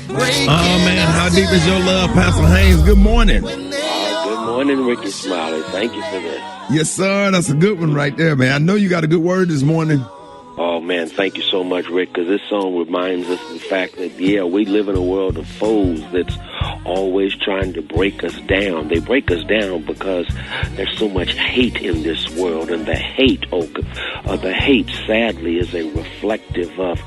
Oh, man, how deep is your love, Pastor Haynes? Good morning. Good morning, Rickey Smiley. Thank you for this. Yes, sir. That's a good one right there, man. I know you got a good word this morning. Oh, man, thank you so much, Rick, because this song reminds us of the fact that, we live in a world of foes that's always trying to break us down. They break us down because there's so much hate in this world, and the hate, sadly, is a reflective of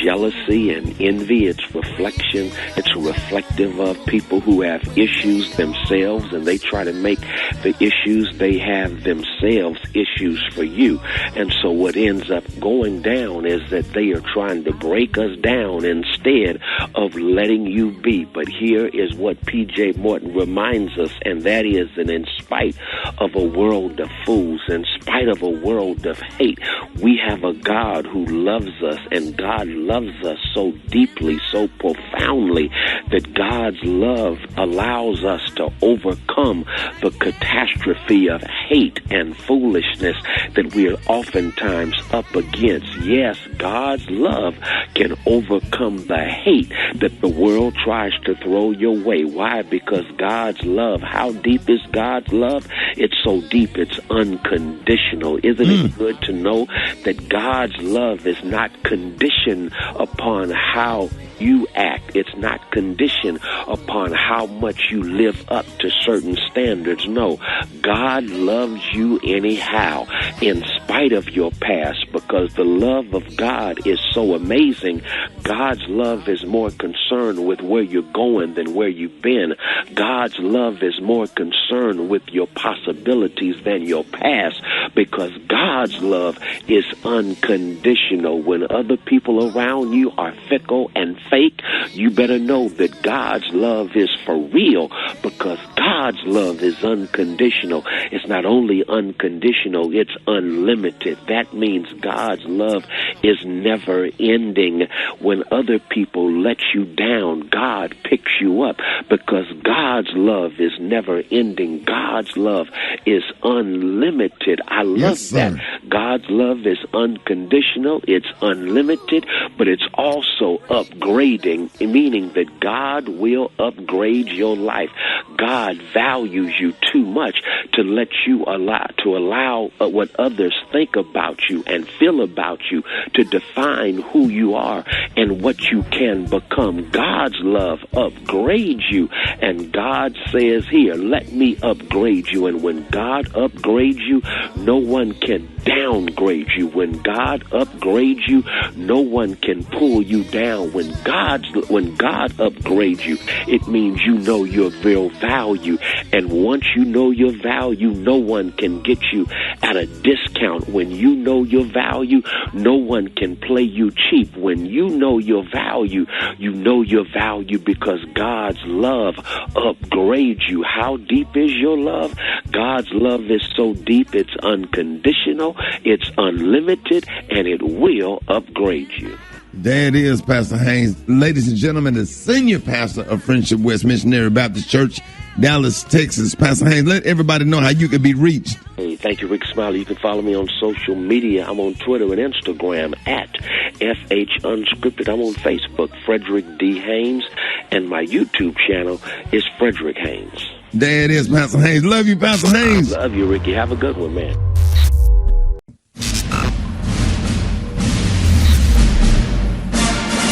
jealousy and envy. It's reflective of people who have issues themselves, and they try to make the issues they have themselves issues for you. And so what ends up going down is that they are trying to break us down instead of letting you be. But here is what P.J. Morton reminds us, and that is that in spite of a world of fools, in spite of a world of hate, we have a God who loves us, and God loves us so deeply, so profoundly, that God's love allows us to overcome the catastrophe of hate and foolishness that we are oftentimes up against. Yes, God's love can overcome the hate that the world tries to throw your way. Why? Because God's love, how deep is God's love? It's so deep, it's unconditional. Isn't it good to know that God's love is not conditioned upon how you act? It's not conditioned upon how much you live up to certain standards. No, God loves you anyhow, in spite of your past, because the love of God is so amazing. God's love is more concerned with where you're going than where you've been. God's love is more concerned with your possibilities than your past, because God's love is unconditional. When other people around you are fickle and fake, you better know that God's love is for real, because God's love is unconditional. It's not only unconditional, it's unlimited. That means God's love is never ending. When other people let you down, God picks you up, because God's love is never ending. God's love is unlimited. I love that. God's love is unconditional, it's unlimited, but it's also upgrading, meaning that God will upgrade your life. God values you too much to let you allow what others think about you and feel about you to define who you are and what you can become. God's love upgrades you, and God says here, let me upgrade you. And when God upgrades you, no one can downgrade you. When God upgrades you, no one can pull you down. When God upgrades you, it means you know your real value. And once you know your value, no one can get you at a discount. When you know your value, no one can play you cheap. When you know your value, you know your value because God's love upgrades you. How deep is your love? God's love is so deep, it's unconditional, it's unlimited, and it will upgrade you. There it is, Pastor Haynes. Ladies and gentlemen, the senior pastor of Friendship West Missionary Baptist Church, Dallas, Texas. Pastor Haynes, let everybody know how you can be reached. Hey, thank you, Rickey Smiley. You can follow me on social media. I'm on Twitter and Instagram at FH Unscripted. I'm on Facebook, Frederick D. Haynes, and my YouTube channel is Frederick Haynes. There it is, Pastor Haynes. Love you, Pastor Haynes. Love you, Ricky. Have a good one, man.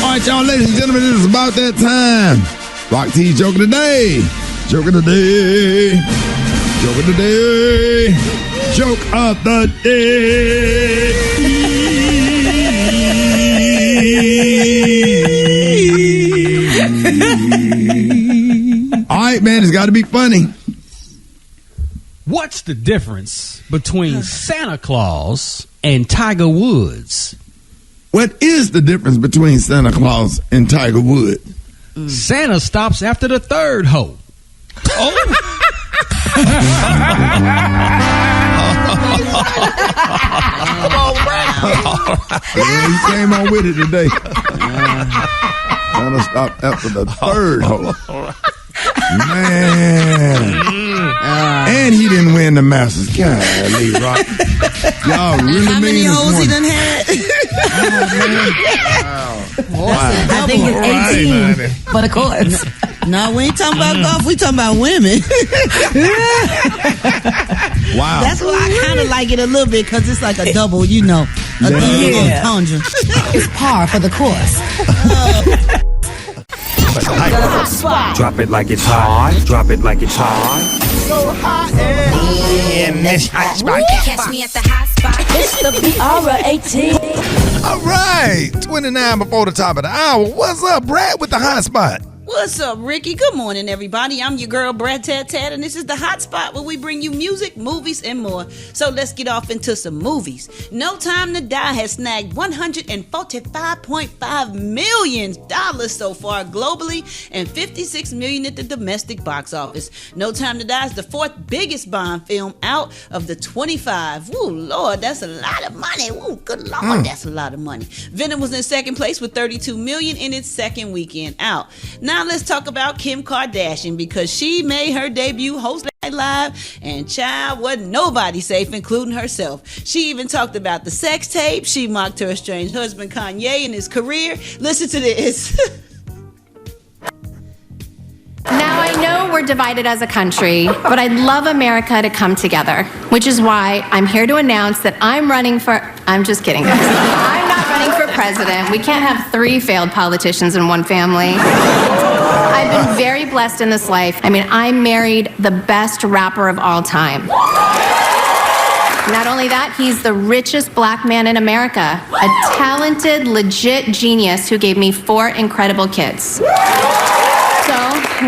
All right, y'all, ladies and gentlemen, it is about that time. Rock T joke of the day. Joke of the day. Joke of the day. Joke of the day. All right, man, it's got to be funny. What's the difference between Santa Claus and Tiger Woods? What is the difference between Santa Claus and Tiger Woods? Santa stops after the third hole. Oh. Come on, Brown. Yeah, he came on with it today. Santa stopped after the third hole. Man. And he didn't win the Masters. Golly, Rock. Y'all really how many mean holes he one. done had? I think it's 18 for the course. No, we ain't talking about golf. We talking about women. Wow. That's why I kind of like it a little bit, because it's like a double, you know, a double entendre. It's par for the course. Drop it like it's hot. Drop it like it's hot. So hot in this hot spot. Catch me at the hot spot. It's the BR18. All right, 29 before the top of the hour. What's up, Brad, with the hot spot? What's up, Ricky? Good morning, everybody. I'm your girl, Brad Tat, and this is the Hot Spot, where we bring you music, movies, and more. So let's get off into some movies. No Time to Die has snagged $145.5 million so far globally and $56 million at the domestic box office. No Time to Die is the fourth biggest Bond film out of the 25. Woo, Lord, that's a lot of money. Woo, good Lord, that's a lot of money. Venom was in second place with $32 million in its second weekend out. Now let's talk about Kim Kardashian, because she made her debut hosting Live, and child, wasn't nobody safe, including herself. She even talked about the sex tape. She mocked her estranged husband Kanye and his career. Listen to this. Now, I know we're divided as a country, but I'd love America to come together, which is why I'm here to announce that I'm running for... I'm just kidding, guys. I'm not running for president. We can't have 3 failed politicians in one family. I've been very blessed in this life. I mean, I married the best rapper of all time. Not only that, he's the richest black man in America, a talented, legit genius who gave me 4 incredible kids. So,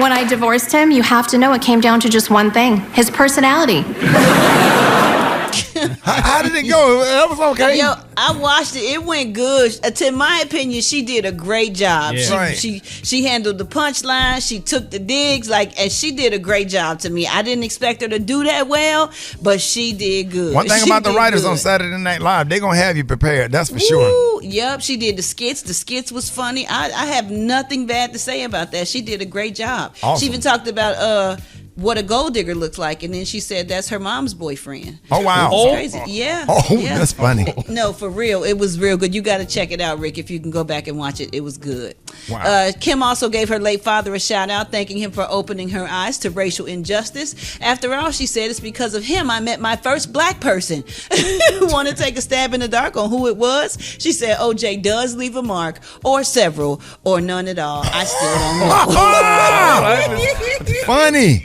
when I divorced him, you have to know it came down to just one thing: his personality. How did it go? That was okay. Yo, I watched it. It went good. To my opinion, she did a great job. Yeah. She handled the punchline. She took the digs, and she did a great job to me. I didn't expect her to do that well, but she did good. One thing She about the did writers good. on Saturday Night Live, they're going to have you prepared. That's for sure. Woo, yep, she did the skits. The skits was funny. I have nothing bad to say about that. She did a great job. Awesome. She even talked about what a gold digger looks like, and then she said that's her mom's boyfriend. Oh, wow. It's crazy. Yeah. Oh, yeah. that's funny. No, for real. It was real good. You got to check it out, Rick, if you can go back and watch it. It was good. Wow. Kim also gave her late father a shout out, thanking him for opening her eyes to racial injustice. After all, she said, it's because of him I met my first black person. Want to take a stab in the dark on who it was? She said OJ does leave a mark, or several, or none at all. I still don't know. Funny.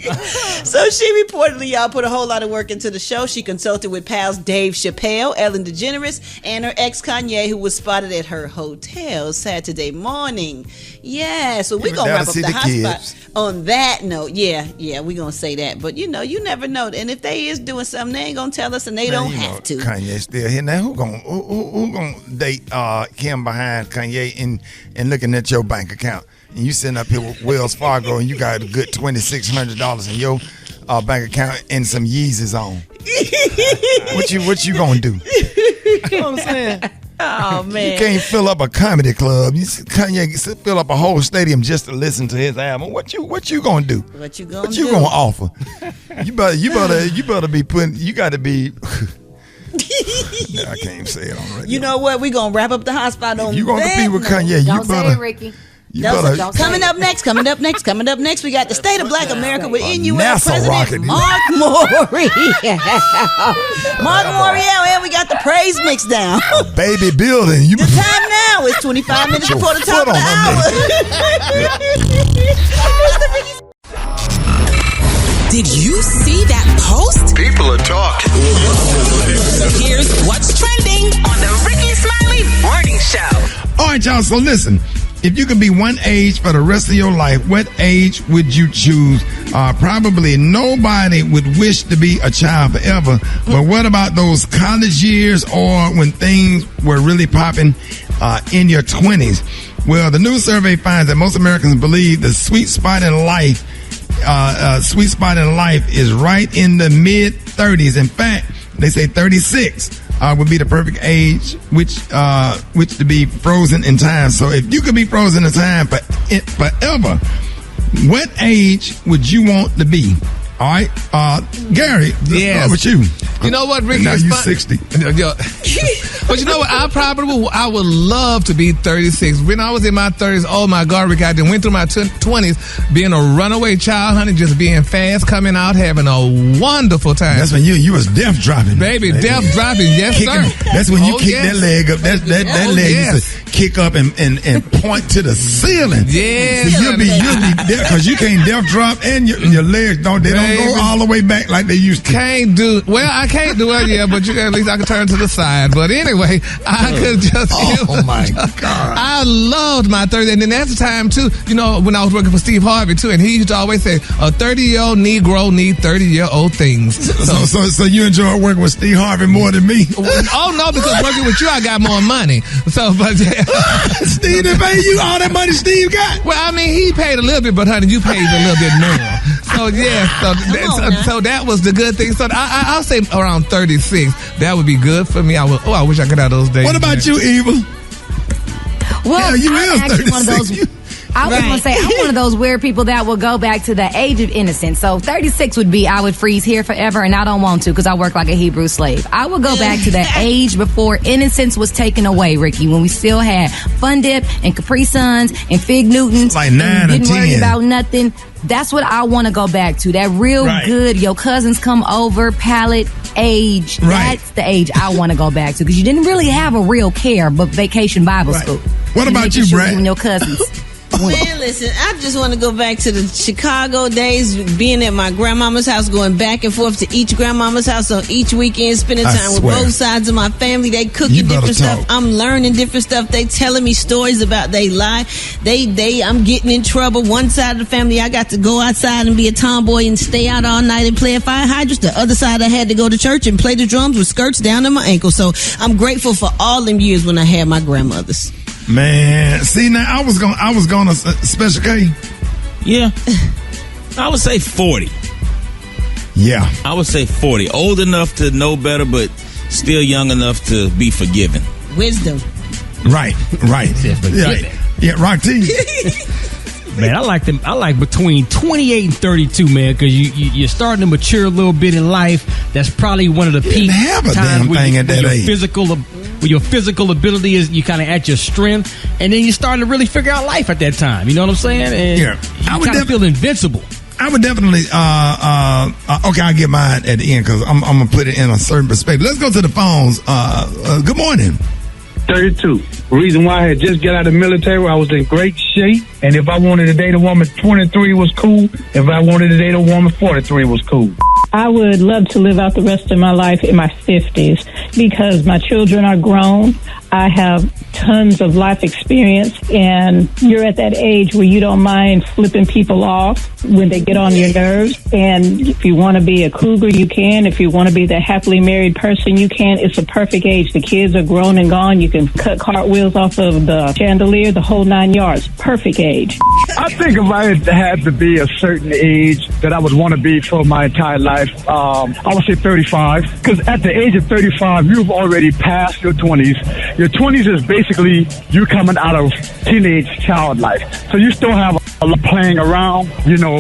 So she reportedly, put a whole lot of work into the show. She consulted with pals Dave Chappelle, Ellen DeGeneres, and her ex Kanye, who was spotted at her hotel Saturday morning. Yeah, so we're going to wrap up the hot spot on that note. Yeah, we're going to say that. But, you never know. And if they is doing something, they ain't going to tell us, and they don't have to. Kanye still here. Now, who gonna date Kim behind Kanye and looking at your bank account? And you sitting up here with Wells Fargo and you got a good $2,600 in your bank account and some Yeezys on. What you gonna do? You know what I'm saying? Oh, man. You can't fill up a comedy club. Kanye fill up a whole stadium just to listen to his album. What you gonna do? What you gonna offer? You better be putting. You got to be. I can't even say it on radio. You know what? We're going to wrap up the hot spot on that. You gonna compete with Kanye? Don't say it, Ricky. Coming up next, we got the State of Black America with NUL NASA President rocket. Mark Morial. Mark Morial, and we got the praise mix down. Baby building. The time now is 25 minutes before the top of the hour. Did you see that post? People are talking. Here's what's trending on the Rickey Smiley Morning Show. All right, y'all. So listen, if you could be one age for the rest of your life, what age would you choose? Probably nobody would wish to be a child forever. But what about those college years or when things were really popping in your 20s? Well, the new survey finds that most Americans believe the sweet spot in life is right in the mid-30s. In fact, they say 36 would be the perfect age which to be frozen in time. So if you could be frozen in time forever, what age would you want to be? All right, Gary, let's start with you. You know what, Ricky? And now it's you fun- 60. But you know what? I would love to be 36. When I was in my 30s, oh my God, Ricky, I went through my 20s being a runaway child, honey, just being fast, coming out, having a wonderful time. That's when you was death dropping. Baby, death dropping, yes, Kicking, sir. that's when you kick that leg up. That leg used to kick up and point to the ceiling. Yeah. So you'll be deaf because you can't death drop and your legs don't go all the way back like they used to. I can't do it, yeah, but at least I can turn to the side. But anyway, I could just. Oh my God! I loved my 30s, and then that's the time too. You know, when I was working for Steve Harvey too, and he used to always say, "A 30-year-old Negro need 30-year-old things." So you enjoy working with Steve Harvey more than me? Oh no, because working with you, I got more money. So, but Steve didn't pay you all that money Steve got. Well, I mean, he paid a little bit, but honey, you paid a little bit more. So yeah, so that was the good thing. So I'll say around 36. That would be good for me. I wish I could have those days. What about you, Eva? Well, you I'm actually one of those. I was going to say, I'm one of those weird people that will go back to the age of innocence. So 36 would be, I would freeze here forever, and I don't want to because I work like a Hebrew slave. I would go back to the age before innocence was taken away, Ricky, when we still had Fun Dip and Capri Suns and Fig Newtons. Like 9 or 10. Didn't worry about nothing. That's what I want to go back to. That real good, your cousins come over, palate age. Right. That's the age I want to go back to because you didn't really have a real care but Vacation Bible School. What about you, Brad? You and your cousins. Man, listen, I just want to go back to the Chicago days, being at my grandmama's house, going back and forth to each grandmama's house on each weekend, spending time with both sides of my family. They cooking different stuff. I'm learning different stuff. They telling me stories about they life. I'm getting in trouble. One side of the family, I got to go outside and be a tomboy and stay out all night and play a fire hydrant. The other side, I had to go to church and play the drums with skirts down to my ankles. So I'm grateful for all them years when I had my grandmothers. Man, see now I was gonna Special K. Yeah, I would say 40. Yeah, I would say 40. Old enough to know better, but still young enough to be forgiven. Wisdom. Right. Yeah, Rock T. Man, I like between 28 and 32, man, because you're starting to mature a little bit in life. That's probably one of the peak times where your physical ability is, you kind of at your strength, and then you're starting to really figure out life at that time. You know what I'm saying? And you kind of feel invincible. I would definitely, okay, I'll get mine at the end because I'm going to put it in a certain perspective. Let's go to the phones. Good morning. 32. Reason why I had just got out of the military, I was in great shape. And if I wanted to date a woman, 23 was cool. If I wanted to date a woman, 43 was cool. I would love to live out the rest of my life in my 50s because my children are grown. I have tons of life experience, and you're at that age where you don't mind flipping people off when they get on your nerves. And if you want to be a cougar, you can. If you want to be the happily married person, you can. It's a perfect age. The kids are grown and gone. You can cut cartwheels off of the chandelier, the whole 9 yards. Perfect age. I think if I had to be a certain age that I would want to be for my entire life, I would say 35. Because at the age of 35, you've already passed your 20s. Your 20s is basically you coming out of teenage child life. So you still have a lot playing around,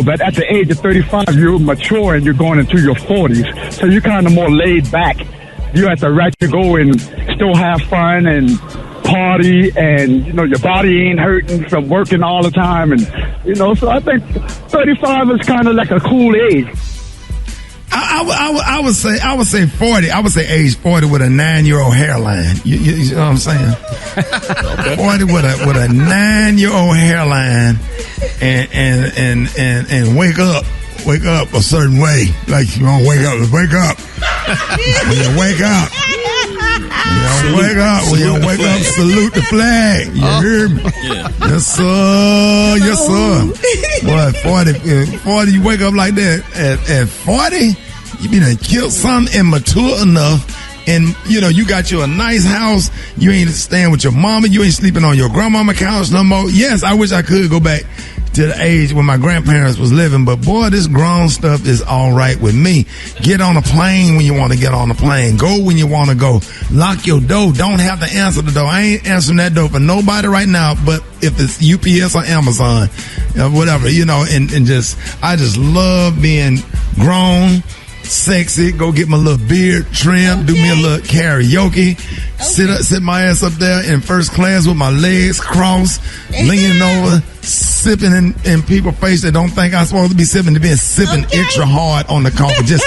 but at the age of 35, you're mature and you're going into your 40s. So you're kind of more laid back. You're at the right to go and still have fun and party, and your body ain't hurting from working all the time, and so I think 35 is kind of like a cool age. I would say 40. I would say age 40 with a 9-year-old hairline. You know what I'm saying? Okay. 40 with a 9-year-old hairline, and wake up a certain way. Like you want to wake up. When you wake up. When you wake up, salute the flag. You hear me? Yeah. Yes, sir. Yes, sir. Boy, 40, you wake up like that. At 40, you be done killed something and mature enough. And, you got you a nice house. You ain't staying with your mama. You ain't sleeping on your grandmama couch no more. Yes, I wish I could go back to the age when my grandparents was living, but boy, this grown stuff is all right with me. Get on a plane when you want to get on a plane. Go when you want to go. Lock your door. Don't have to answer the door. I ain't answering that door for nobody right now, but if it's UPS or Amazon, whatever, and I just love being grown sexy, go get my little beard trimmed, do me a little karaoke, sit my ass up there in first class with my legs crossed, leaning over, sipping in people's face that don't think I'm supposed to be sipping, sipping extra hard on the coffee, just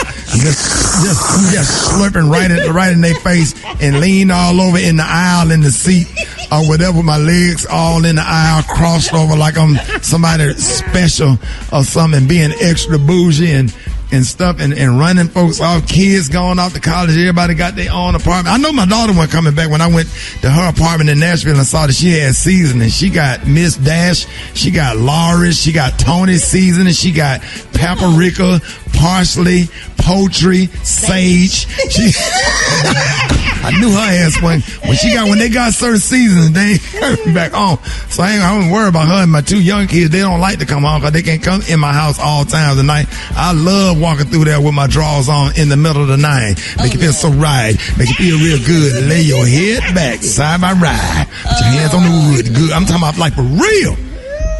slurping right in their face and lean all over in the aisle in the seat or whatever, my legs all in the aisle crossed over like I'm somebody special or something, being extra bougie and stuff, and running folks off, kids going off to college, everybody got their own apartment. I know my daughter wasn't coming back when I went to her apartment in Nashville and saw that she had seasoning. She got Miss Dash, she got Laura's, she got Tony's seasoning, she got paprika, parsley, poultry, sage. I knew her ass when they got certain seasons, they ain't coming back home. So I don't worry about her and my two young kids. They don't like to come home because they can't come in my house all times of the night. I love walking through there with my drawers on in the middle of the night. Make you feel so right. Make you feel real good. Lay your head back, side by ride. Put your hands on the wood. Good. I'm talking about like for real.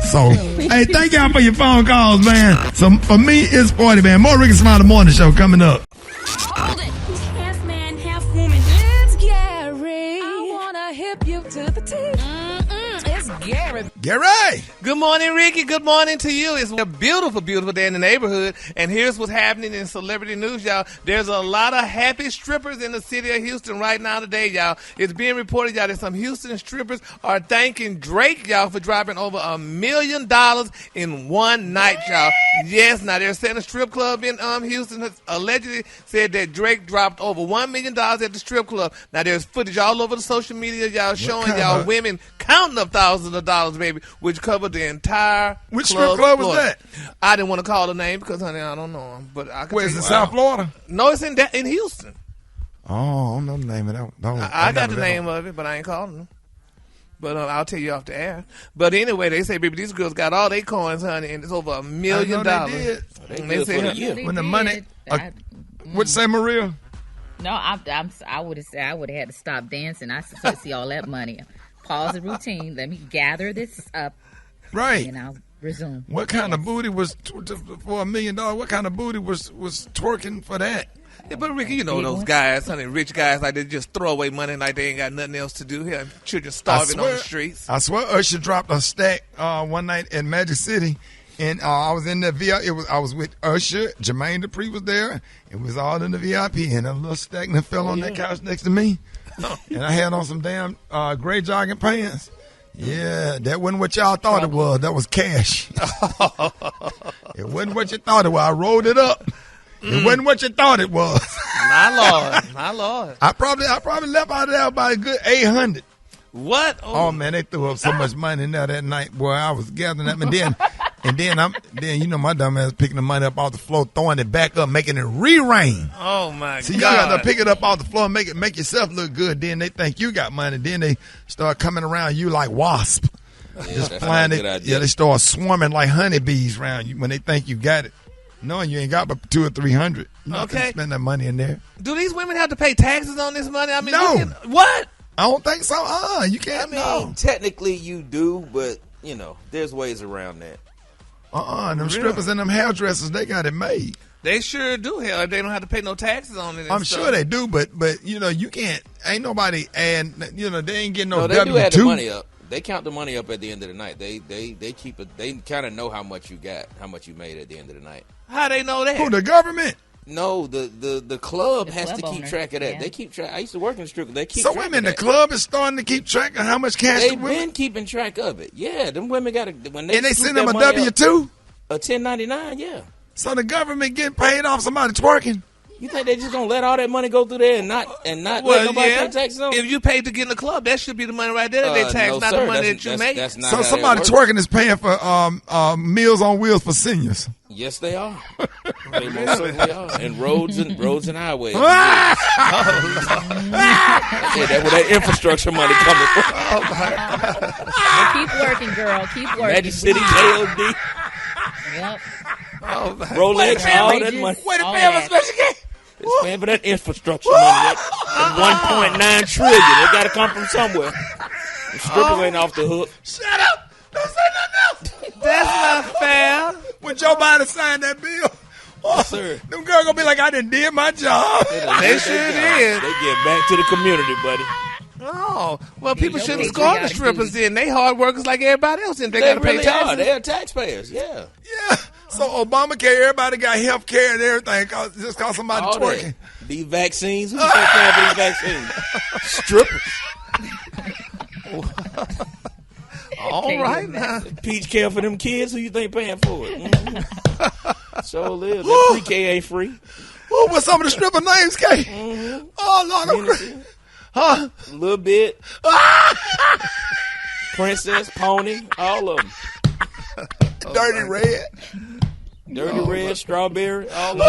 So, hey, thank y'all for your phone calls, man. So, for me, it's 40, man. More Rickey Smiley Morning Show coming up. Hold it. Half man, half woman. It's Gary. I want to hip you to the teeth. It's Gary. Gary. Good morning, Ricky. Good morning to you. It's a beautiful, beautiful day in the neighborhood. And here's what's happening in celebrity news, y'all. There's a lot of happy strippers in the city of Houston right now today, y'all. It's being reported, y'all, that some Houston strippers are thanking Drake, y'all, for dropping over $1 million in one night, y'all. Yes, now they're saying a strip club in Houston has allegedly said that Drake dropped over $1 million at the strip club. Now there's footage all over the social media, y'all, showing y'all women counting up thousands of dollars, baby, which covered the entire Which strip club was that? I didn't want to call the name because, honey, I don't know him. But I can. Where's it, South Florida? No, it's in Houston. Oh, I don't know the name of that. No, I got the name of it, but I ain't calling them. But I'll tell you off the air. But anyway, they say, baby, these girls got all their coins, honey, and it's over $1 million. They did. They say when the money. What'd you say, Maria? No, I would have said I would have had to stop dancing. I see all that money. Pause the routine. Let me gather this up. Right. And I'll resume. What kind of booty was for $1 million? What kind of booty was twerking for that? Yeah, but Ricky, you know those guys, honey, rich guys, like they just throw away money like they ain't got nothing else to do here. Children starving on the streets. I swear, Usher dropped a stack one night in Magic City, and I was in the VIP. I was with Usher, Jermaine Dupri was there. It was all in the VIP, and a little stack that fell on that couch next to me, and I had on some damn gray jogging pants. Yeah, that wasn't what y'all thought it was. That was cash. It wasn't what you thought it was. I rolled it up. It wasn't what you thought it was. My Lord. I probably left out of there by a good 800. What? Oh man, they threw up so much money in there that night, boy. I was gathering up, and then you know my dumb ass picking the money up off the floor, throwing it back up, making it re-rain. Oh my God! See, you got to pick it up off the floor, and make yourself look good. Then they think you got money. Then they start coming around you like wasp. Yeah, just flying it. Yeah, they start swarming like honeybees around you when they think you got it. Knowing you ain't got but 200 or 300. You not gonna spend that money in there. Do these women have to pay taxes on this money? I mean, no. What? I don't think so. You can't. I mean, technically you do, but you know, there's ways around that. Them strippers and them hairdressers, they got it made. They sure do. Hell, they don't have to pay no taxes on it. I'm sure they do, but you know, you can't. Ain't nobody add. You know, they ain't getting no. No, they W2. do add the money up. They count the money up at the end of the night. They keep it. They kind of know how much you got, how much you made at the end of the night. How they know that? Who, the government? No, the club has to keep owner. track of that. Yeah. They keep track. I used to work in the strip. They keep. So track wait a minute, of the that. club is starting to keep track of how much cash They've the women. been keeping track of it. Yeah, them women got to when they And they scoop send them that a money up, W-2? a 1099. Yeah. So the government getting paid off somebody twerking? You think they just gonna let all that money go through there and not let nobody pay taxes on it? If you paid to get in the club, that should be the money right there that they tax, no, not sir. the money that you make. That's not So how somebody that works. twerking is paying for Meals on Wheels for seniors. Yes, they are. They most certainly are. And roads and highways. That's where that infrastructure money coming from. Keep working, girl. Keep working. Magic City, KOD, Yep. Rolex, all that money. Wait a minute, special game. It's paying for that infrastructure money. That 1.9 trillion. It got to come from somewhere. The strippers ain't off the hook. Shut up. Don't say nothing else. That's not fair. When Joe Biden signed that bill, Yes, sir. Them girls gonna be like, I done did my job. They sure did. They get back to the community, buddy. Oh, well, people shouldn't scorn the strippers then. They hard workers like everybody else, and they got to pay really taxes. are. They're taxpayers, yeah. Yeah. So Obamacare, everybody got health care and everything just cause somebody All twerking. That. These vaccines, who's paying for these vaccines? Strippers. All right now. Peach care for them kids, who you think paying for it? Mm-hmm. So live. That pre-K ain't free. What was some of the stripper names, K? Mm-hmm. Oh, Lord. Huh? A little bit. Princess, Pony, all of them. Dirty Red. Dirty Red, Strawberry, all of them.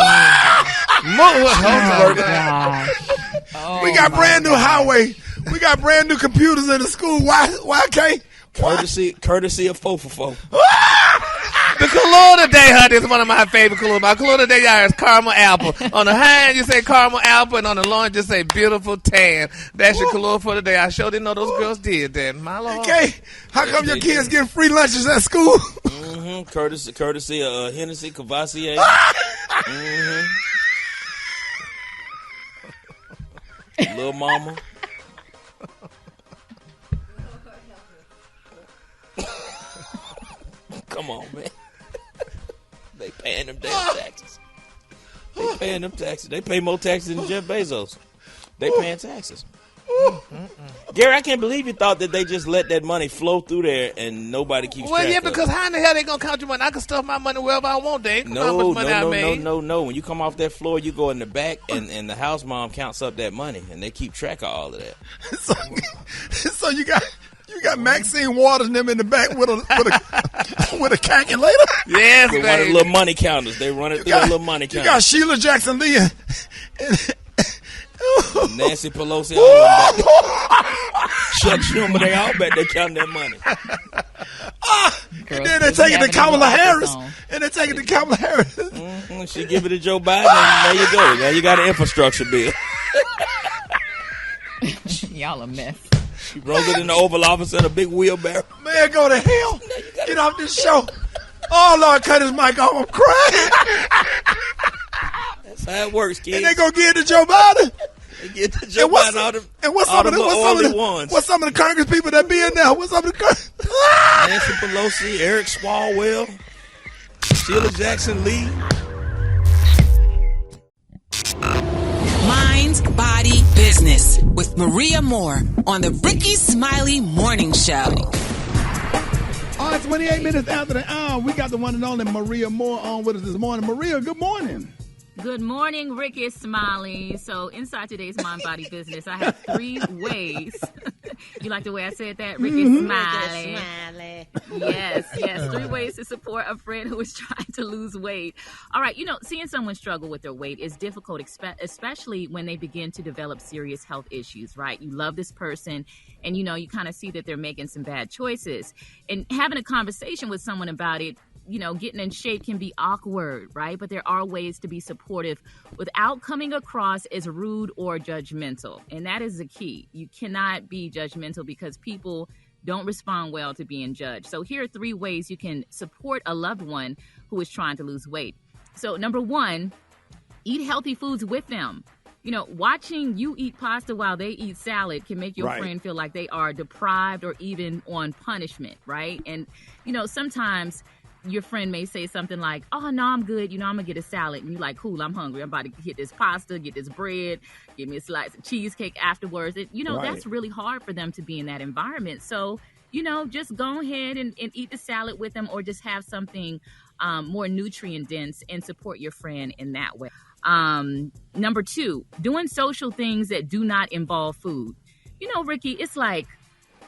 We got brand new highway. We got brand new computers in the school. Why K? Courtesy of 444. The color today, honey, is one of my favorite colors. My color today is caramel apple. On the hand, you say caramel apple, and on the lawn, just say beautiful tan. That's your color for today. I sure didn't know those girls did that. My Lord. Okay, how come your kids getting free lunches at school? Mm-hmm. Courtesy of Hennessy, Cavassier. Mm-hmm. Little Mama. Come on, man. They paying them damn taxes. They paying them taxes. They pay more taxes than Jeff Bezos. They paying taxes. Gary, I can't believe you thought that they just let that money flow through there and nobody keeps track Well, yeah, of because it. how in the hell they gonna count your money? I can stuff my money wherever I want. They ain't gonna know how much money I made. No. When you come off that floor, you go in the back, and the house mom counts up that money, and they keep track of all of that. So you got Maxine Waters and them in the back with a calculator. Yes, with baby. one of the little money counters. They run it through the little money counter. You got Sheila Jackson Lee and Nancy Pelosi, all of them Chuck Schumer, they all bet they counting that money. And then they take it to Kamala Harris. Mm-hmm. She give it to Joe Biden, and there you go. Now you got an infrastructure bill. Y'all a mess. She rolls it in the Oval Office in a big wheelbarrow. Man, go to hell. Get off this show. Oh, Lord, cut his mic off. I'm crying. That's how it works, kids. And they gonna give it to Joe Biden. They get to Joe Biden all them. What's some of the Congress people that be in there? What's some of the Congress? Nancy Pelosi, Eric Swalwell, Sheila Jackson Lee. Mind, Body, Business with Maria Moore on the Rickey Smiley Morning Show. All right, 28 minutes after the hour, we got the one and only Maria Moore on with us this morning. Maria, good morning. Good morning, Rickey Smiley. So inside today's Mind, Body, Business, I have 3 ways. You like the way I said that? Rickey Smiley. Yes. 3 ways to support a friend who is trying to lose weight. All right, seeing someone struggle with their weight is difficult, especially when they begin to develop serious health issues, right? You love this person, and, you kind of see that they're making some bad choices. And having a conversation with someone about it, getting in shape can be awkward, right? But there are ways to be supportive without coming across as rude or judgmental. And that is the key. You cannot be judgmental because people don't respond well to being judged. So here are 3 ways you can support a loved one who is trying to lose weight. So number 1, eat healthy foods with them. Watching you eat pasta while they eat salad can make your friend feel like they are deprived or even on punishment, right? And, sometimes your friend may say something like, oh, no, I'm good. I'm going to get a salad. And you're like, cool, I'm hungry. I'm about to get this pasta, get this bread, give me a slice of cheesecake afterwards. And, that's really hard for them to be in that environment. So, just go ahead and eat the salad with them or just have something more nutrient dense and support your friend in that way. Number 2, doing social things that do not involve food. Rickey, it's like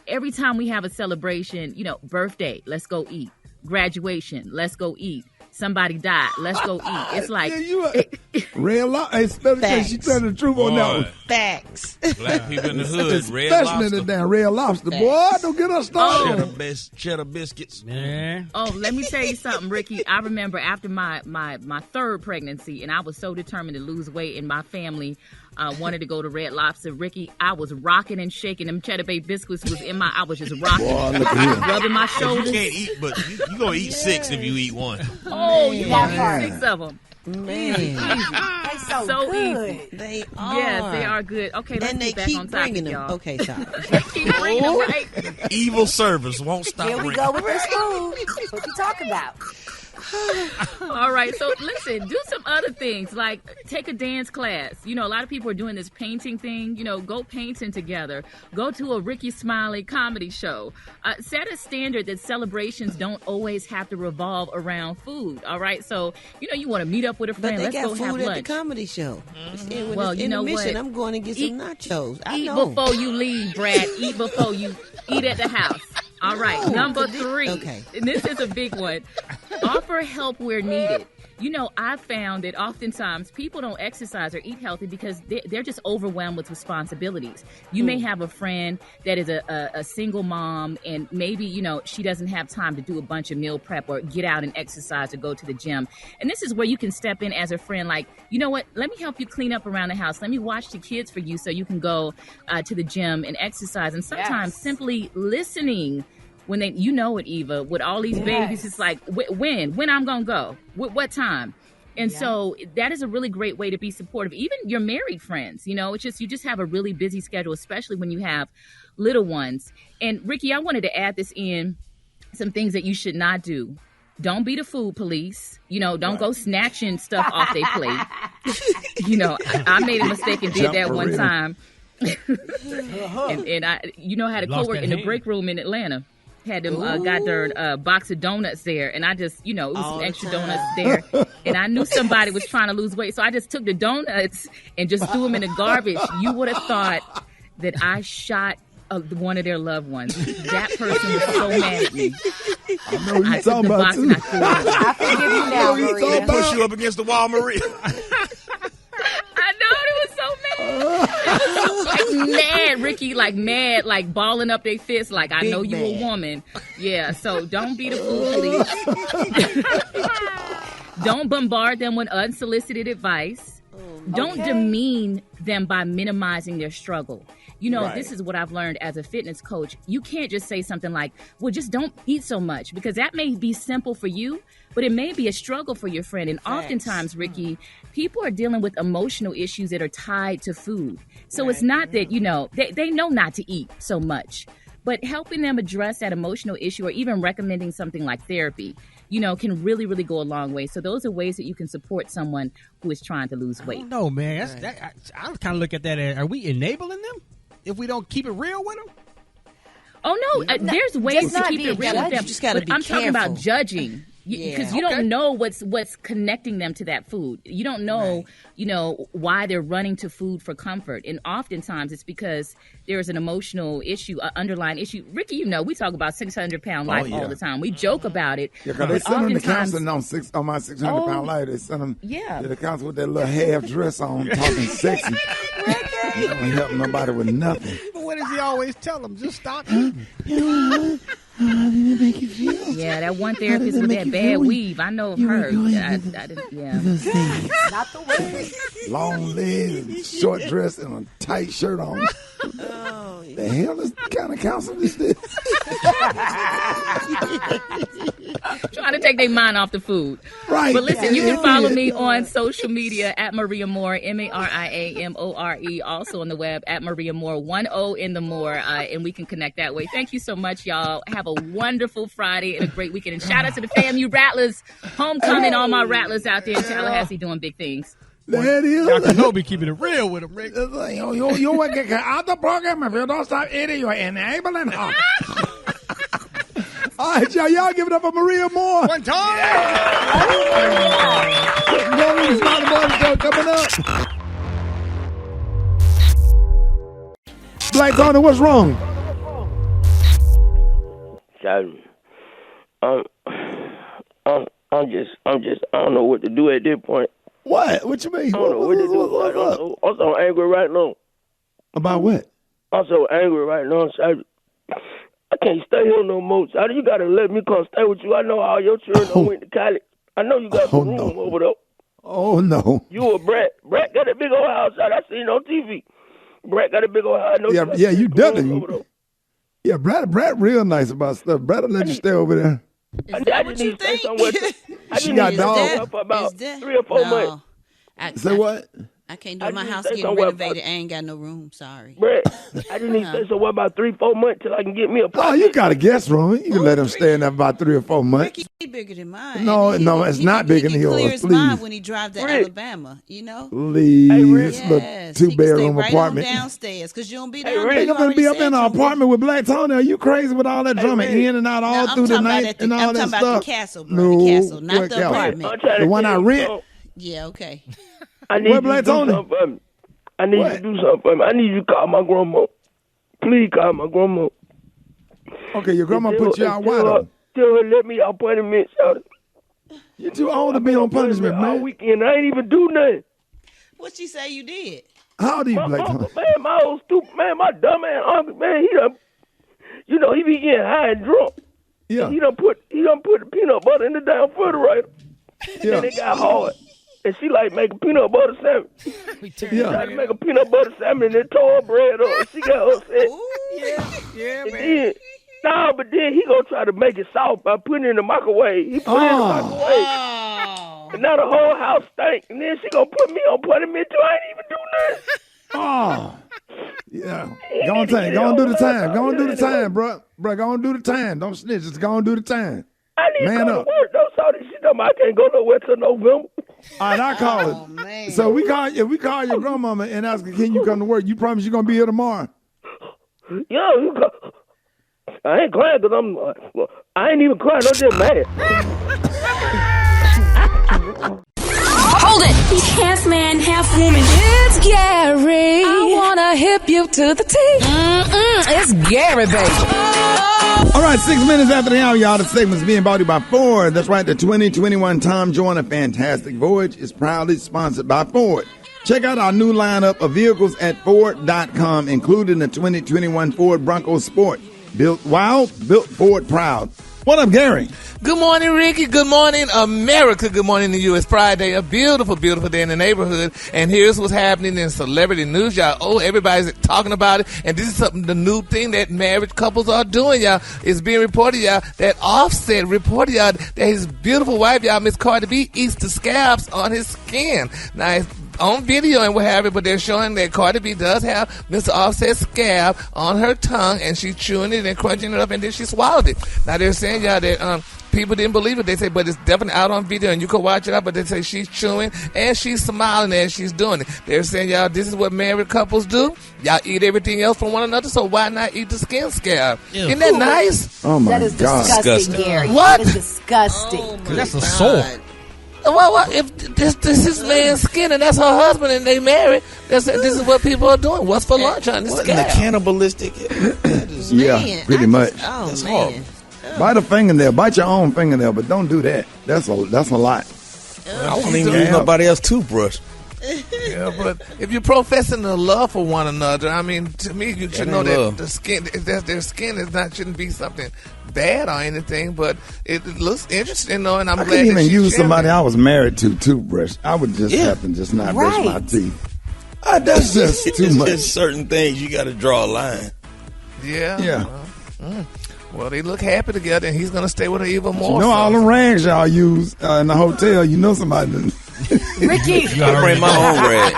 every time we have a celebration, birthday, let's go eat. Graduation, let's go eat. Somebody died, let's go eat. It's like Red Lobster, especially she telling the truth on that one. Facts. Black people in the hood, Red Especially Lobster. the damn Red Lobster. Boy, don't get us started. Cheddar biscuits. Man. Oh, let me tell you something, Rickey. I remember after my 3rd pregnancy, and I was so determined to lose weight, and my family wanted to go to Red Lobster. Rickey, I was rocking and shaking. Them cheddar bay biscuits was in my. I was just rocking, rubbing my shoulders. You can't eat, but you gonna eat 6 if you eat one. Oh, you gonna eat 6 of them. Man, They so good. Easy. They are. Yes, they are good. Okay, let's and they get back keep on topic, bringing them. y'all. Okay, sorry. They keep bringing them, right? Evil service won't stop. Here we go with this food. What you talking about? All right, so listen, do some other things like take a dance class. You know, a lot of people are doing this painting thing. You know, go painting together. Go to a Rickey Smiley comedy show. Set a standard that celebrations don't always have to revolve around food. All right, so you know you want to meet up with a friend. But they Let's got go food have at lunch. the comedy show. When Well, it's you know intermission, what? I'm going to get some nachos. I Eat know. before you leave, Brad. Eat before you eat at the house. All right, Oh, number 3. okay. And this is a big one. Offer help where needed. You know, I've found that oftentimes people don't exercise or eat healthy because they're just overwhelmed with responsibilities. You may have a friend that is a single mom and maybe, you know, she doesn't have time to do a bunch of meal prep or get out and exercise or go to the gym. And this is where you can step in as a friend like, you know what, let me help you clean up around the house. Let me watch the kids for you so you can go to the gym and exercise. And sometimes simply listening when they, you know it, Eva, with all these babies, it's like, when I'm going to go, what time? And so that is a really great way to be supportive. Even your married friends, you know, it's just, you just have a really busy schedule, especially when you have little ones. And Rickey, I wanted to add this in, some things that you should not do. Don't be the food police. You know, don't go snatching stuff off their plate. You know, I made a mistake and did that one time. and I, you know, I had a coworker in the break room in Atlanta. Had them got their box of donuts there, and I just, you know, it was some extra donuts there, and I knew somebody was trying to lose weight, so I just took the donuts and just threw them in the garbage. You would have thought that I shot one of their loved ones. That person was so mad at me. I know what you're talking about, too. I forgive you now, Maria. Push you up against the wall, Maria. I know, it was so mad. It was so, like, mad, Rickey, like mad, like balling up their fists, like, I know you a woman. Yeah, so don't be the food police. Don't bombard them with unsolicited advice. Don't demean them by minimizing their struggle. You know, this is what I've learned as a fitness coach. You can't just say something like, well, just don't eat so much, because that may be simple for you, but it may be a struggle for your friend. And oftentimes, Rickey, people are dealing with emotional issues that are tied to food. So it's not that, you know, they know not to eat so much, but helping them address that emotional issue or even recommending something like therapy, you know, can really, really go a long way. So those are ways that you can support someone who is trying to lose weight. No, man. I kind of look at that as, are we enabling them if we don't keep it real with them? Oh, no. There's ways to keep it real with them. Just gotta be I'm talking careful. about judging. Because you don't know what's connecting them to that food. You don't know, you know, why they're running to food for comfort. And oftentimes it's because there's an emotional issue, an underlying issue. Rickey, you know, we talk about 600-pound life all the time. We joke about it. Yeah, because they send them to counseling on my 600-pound life. They send them to the counselor with that little half dress on, talking sexy. You don't help nobody with nothing. But what does he always tell them? Just stop eating. How did it make you feel? Yeah, that one therapist with that bad weave, I know of her. Yeah. Not the way. Long legs, short dress, and a tight shirt on. The hell is kind of counseling is this? Trying to take their mind off the food. Right. But listen, you can follow me on social media at Maria Moore, MariaMore. Also on the web at Maria Moore, 10 in the More, and we can connect that way. Thank you so much, y'all. Have a wonderful Friday and a great weekend. And shout out to the FAMU Rattlers, homecoming, all my Rattlers out there in Tallahassee doing big things. That is. Dr. No be keeping it real with him, Rick. You will get out the program if you don't stop eating. You're enabling her. All right, y'all give it up for Maria Moore. One time. It's not the morning show coming up. Black Tony, what's wrong? Sorry. I'm just, I don't know what to do at this point. What? What you mean? I don't know what to do. I don't know. I'm so angry right now. About what? I'm so angry right now. I can't stay here no more. So you got to let me come stay with you. I know all your children went to college. I know you got some room over there. Oh, no. You a Brett. Brett got a big old house out. I seen on TV. Brett got a big old house. Yeah, you definitely. Yeah, Brad real nice about stuff. Brad will let you stay over there. I just need to stay somewhere. She got dog for about 3 or 4 months. Say what? I can't do my house getting renovated. I ain't got no room. Sorry. Bruh, I just need to stay somewhere about 3-4 months till I can get me a apartment. Oh, you got a guest room. You can let him stay in there about 3 or 4 months. Ricky bigger than mine. No, it's not bigger than yours. Clear his mind when he drives to Alabama, you know? Please. Yes. 2-bedroom right apartment. On downstairs, because you don't be down there. You're going to be up in an apartment with Black Tony. Are you crazy with all that drumming in and out all through the night and all that stuff? I'm talking about the castle, bro. The castle, not the apartment. The one I rent? Yeah, okay. I need you to do something for me. I need you to do something for me. I need you to call my grandma. Please call my grandma. Okay, your grandma put you out wide open. Tell her let me out punishment, shout. You're too old to be on punishment, man. All weekend, I ain't even do nothing. What she say you did? How old are you, Black Tony? Man, my old stupid man, my dumb ass uncle, man, he done, you know, he be getting high and drunk. Yeah. And he done put the peanut butter in the damn refrigerator. Yeah. And it got hard. And she like make a peanut butter sandwich. She tried to make a peanut butter sandwich and then tore her bread up. She got upset. Yeah, and man. But then he gonna try to make it soft by putting it in the microwave. He put it in the microwave. And now the whole house stank. And then she gonna put me on punishment too. I ain't even do nothing. Yeah. Go on do the time. Go on do the time, bro. Bro, go on do the time. Don't snitch. Just go on do the time. I need Man to go up. to work. Don't saw this shit. I can't go nowhere till November. All right, I call it. Man. So we call your grandmama and ask her, can you come to work? You promise you're gonna be here tomorrow? Yo, you go. I ain't crying because I ain't even crying. I'm just mad. Hold it! Half man, half woman. It's Gary. I wanna hip you to the T. It's Gary, baby. All right, 6 minutes after the hour, y'all. The segment's being brought to you by Ford. That's right, the 2021 Tom Joyner Fantastic Voyage is proudly sponsored by Ford. Check out our new lineup of vehicles at Ford.com, including the 2021 Ford Bronco Sport. Built wild, built Ford proud. What up, Gary? Good morning, Ricky. Good morning, America. Good morning to you. It's Friday, a beautiful, beautiful day in the neighborhood. And here's what's happening in celebrity news, y'all. Oh, everybody's talking about it. And this is the new thing that married couples are doing, y'all. It's being reported, y'all, that Offset reported, y'all, that his beautiful wife, y'all, Miss Cardi B, eats the scabs on his skin. Now, it's on video and what have you, but they're showing that Cardi B does have Mr. Offset's scab on her tongue, and she's chewing it and crunching it up, and then she swallowed it. Now, they're saying, y'all, that people didn't believe it. They say, but it's definitely out on video, and you can watch it out, but they say she's chewing, and she's smiling as she's doing it. They're saying, y'all, this is what married couples do. Y'all eat everything else from one another, so why not eat the skin scab? Ew. Isn't that nice? Oh, my That is God. disgusting, Gary. What? That is disgusting. That's a sore. Well, if this is man's skin and that's her husband and they married, this is what people are doing. What's for lunch on this What in the scab? cannibalistic? Yeah, pretty much. That's horrible. Bite a fingernail. Bite your own fingernail, but don't do that. That's a lot. I won't even use nobody else's toothbrush. Yeah, but if you're professing the love for one another, I mean, to me, you should know that the skin, their skin shouldn't be something bad or anything, but it looks interesting, though, and I'm glad couldn't that even she's use sharing somebody it. I was married to toothbrush. I would just have to just not brush my teeth. That's just too much. There's certain things you got to draw a line. Yeah. Well, they look happy together, and he's going to stay with her even more. You know all the rags y'all use in the hotel. You know somebody didn't. Ricky. I bring my own rag.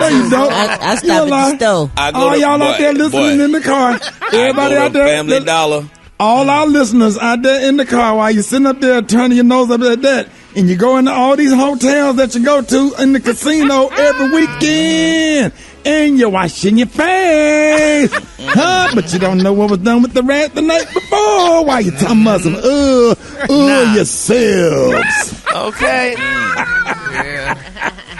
No, you don't. I stop at the stove. I go All to, y'all out there listening in the car. Everybody out there. Family Dollar. All our listeners out there in the car while you're sitting up there turning your nose up at that, and you go into all these hotels that you go to in the casino every weekend, and you're washing your face, but you don't know what was done with the rat the night before. Why you talking about some yourselves? Okay.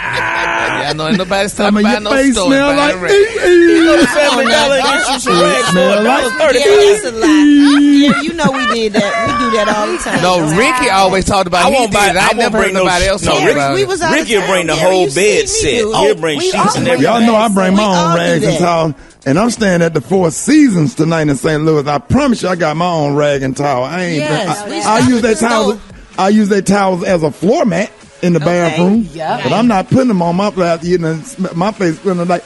Yeah, I know ain't nobody's Some talking of about your no face store. smell like You go to Family Dollar and get you some rags for Smell like That's a lie. Yeah, you know we did that. We do that all the time. No, Ricky always talked about I won't buy it. I I never won't bring heard nobody else no. talk about we it. was out Ricky will of bring the town, whole Gary. You bed see me set. do it. He'll bring sheets and everything. Y'all know I bring my We all own do rags and that. towels, and I'm staying at the Four Seasons tonight in St. Louis. I promise you, I got my own rag and towel. I ain't. Yes, I use that towels. I use that towels as a floor mat in the bathroom, Yeah. but I'm not putting them on my face. You know, my face feeling like.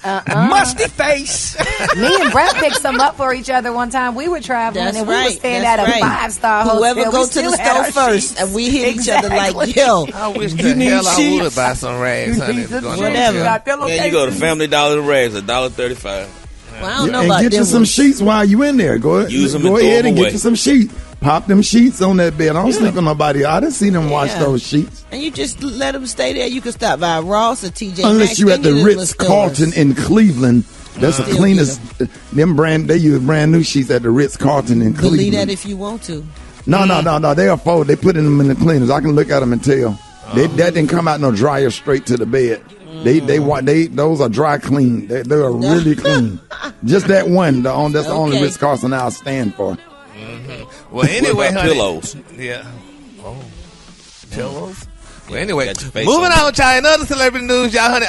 Musty face. Me and Brett picked some up for each other one time. We were traveling and we were staying at a 5-star hotel. Whoever go We to the still had store our first, sheets. and we hit each other like, yo. I wish you the need hell I sheets? would buy some rags, honey. Whatever. Yeah, you go to Family Dollar rags, $1.35. Well, I don't know and about get you them some ones. sheets while you in there. Go Use them go and throw ahead them and away. get you some sheets. Pop them sheets on that bed. I don't sleep with nobody. I didn't see them wash Yeah. those sheets. And you just let them stay there. You can stop by Ross or TJ Unless Maxx. you at They the need little Ritz-Carlton stores. in Cleveland. That's the Still cleanest. They use brand new sheets at the Ritz-Carlton in Cleveland. Believe that if you want to. No. They are fold. They put them in the cleaners. I can look at them and tell. That didn't come out no dryer straight to the bed. Those are dry clean. They are really clean. Just that one. That's the only Ritz-Carlton I'll stand for. Well, anyway, What about honey. pillows? Yeah. Oh, pillows. Well, anyway, Got your face moving on. on, y'all. In other celebrity news, y'all, honey,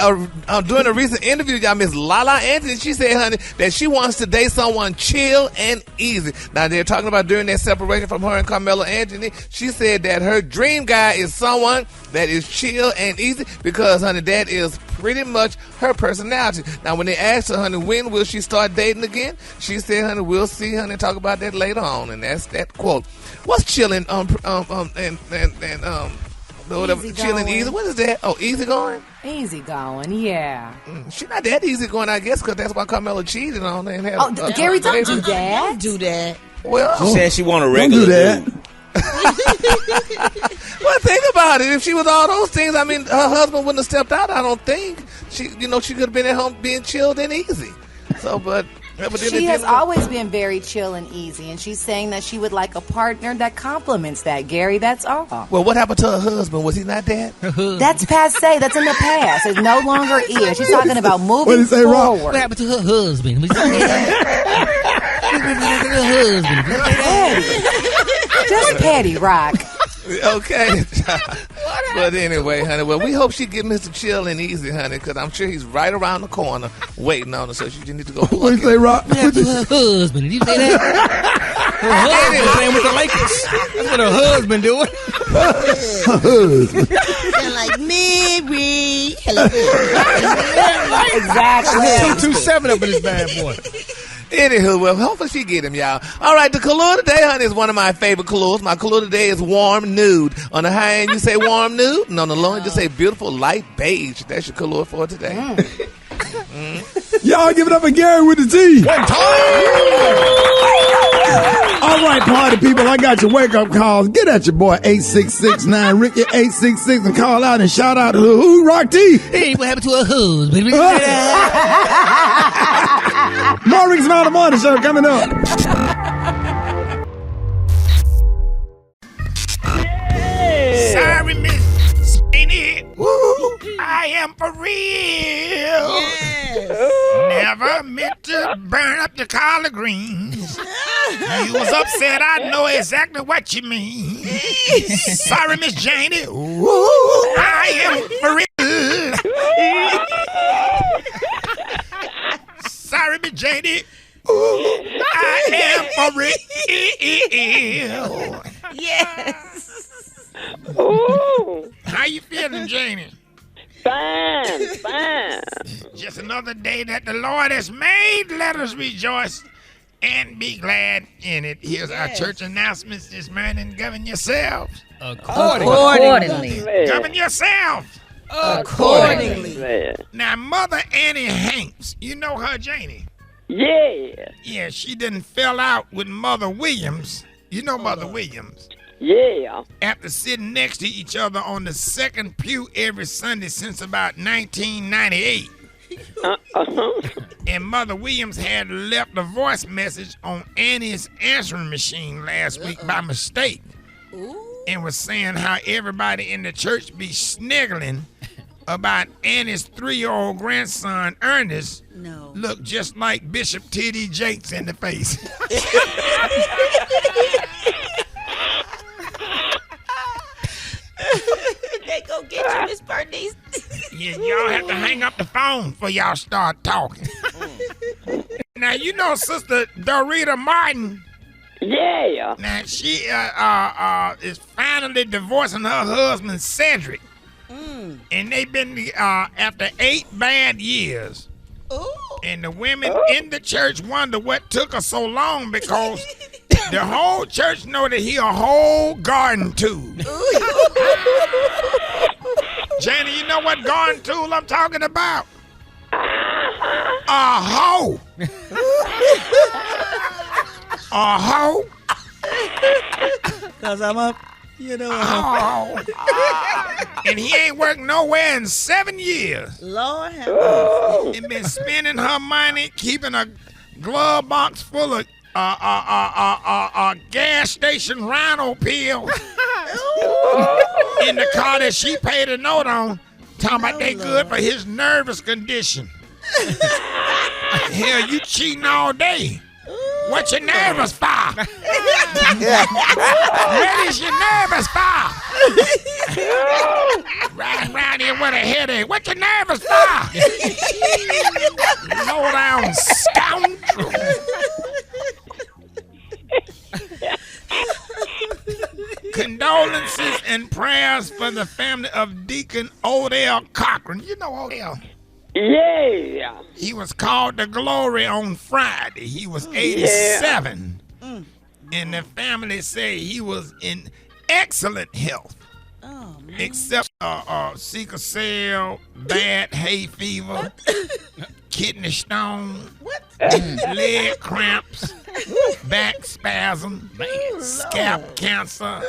during a recent interview, y'all, Miss Lala Anthony, she said, honey, that she wants to date someone chill and easy. Now, they're talking about during their separation from her and Carmelo Anthony. She said that her dream guy is someone that is chill and easy because, honey, that is pretty much her personality. Now, when they asked her, honey, when will she start dating again? She said, honey, we'll see, honey, talk about that later on. And that's that quote. What's chilling, whatever, chilling easy. What is that? Oh, easy going? Easy going, yeah. She not that easy going, I guess, because that's why Carmelo cheated on her. And had Gary, don't do Don't that. do that. Well, She said she want a Don't regular do that. dude. well, think about it. If she was all those things, I mean, her husband wouldn't have stepped out. I don't think she could have been at home being chilled and easy. So, but She has always been very chill and easy, and she's saying that she would like a partner that complements that, Gary. That's all. Well, what happened to her husband? Was he not that? That's passe. That's in the past. It no longer is. She's talking about moving forward. What happened to her husband? Just petty, Rock. Okay. But anyway, honey, well, we hope she get Mr. Chill and Easy, honey, because I'm sure he's right around the corner waiting on her, so she just need to go What you say, Rock? What happened to her husband? Did you say that? Her husband playing with the Lakers. That's what her husband doing. Sound like Mary. Hello. Exactly. 227 up in this bad boy. Anywho, well, hopefully she get him, y'all. All right, the color today, honey, is one of my favorite colors. My color today is warm nude. On the high end, you say warm nude, and on the low end, you say beautiful light beige. That's your color for today. Y'all give it up for Gary with the T. All right, party people, I got your wake-up calls. Get at your boy, 8669 Ricky 866, and call out and shout out to who? Rock T. Hey, what happened to her husband? More Rickey Smiley Morning Show coming up. Sorry, Miss Speedy. I am for real. Never meant to burn up the collard greens. You was upset. I know exactly what you mean. Sorry, Miss Janie. I am for real. Sorry, Miss Janie. I am for real. Yes. Ooh. How you feeling, Janie? Fine. Just another day that the Lord has made. Let us rejoice and be glad in it. Here's our church announcements this morning. Govern yourselves. Accordingly. Govern yourself. Accordingly. Now, Mother Annie Hanks, you know her, Janie? Yeah. Yeah, she done fell out with Mother Williams. You know Mother Williams? Yeah. After sitting next to each other on the second pew every Sunday since about 1998. And Mother Williams had left a voice message on Annie's answering machine last week by mistake. And was saying how everybody in the church be sniggling about Annie's 3-year-old grandson, Ernest, look just like Bishop T.D. Jakes in the face. They go get you, Miss Bernice. Yeah, y'all have to hang up the phone before y'all start talking. Now, you know Sister Dorita Martin. Yeah. Now, she is finally divorcing her husband, Cedric. And they've been, after 8 bad years, And the women in the church wonder what took her so long because the whole church know that he a whole garden tool. Janie, you know what garden tool I'm talking about? A hoe. A hoe. Cause I'm up, and he ain't worked nowhere in 7 years. Lord have mercy. And been spending her money keeping a glove box full of gas station rhino pills in the car that she paid a note on. Talking about they good for his nervous condition. Hell, you cheating all day. What you nervous for? What is you nervous for? Riding around here with a headache. What you nervous for? Low down scoundrel. Condolences and prayers for the family of Deacon Odell Cochran. You know Odell? Yeah. He was called to glory on Friday. He was 87. Yeah. And the family say he was in excellent health. Oh, man. Except sickle cell, bad hay fever, kidney stone, leg cramps, back spasm, scalp cancer,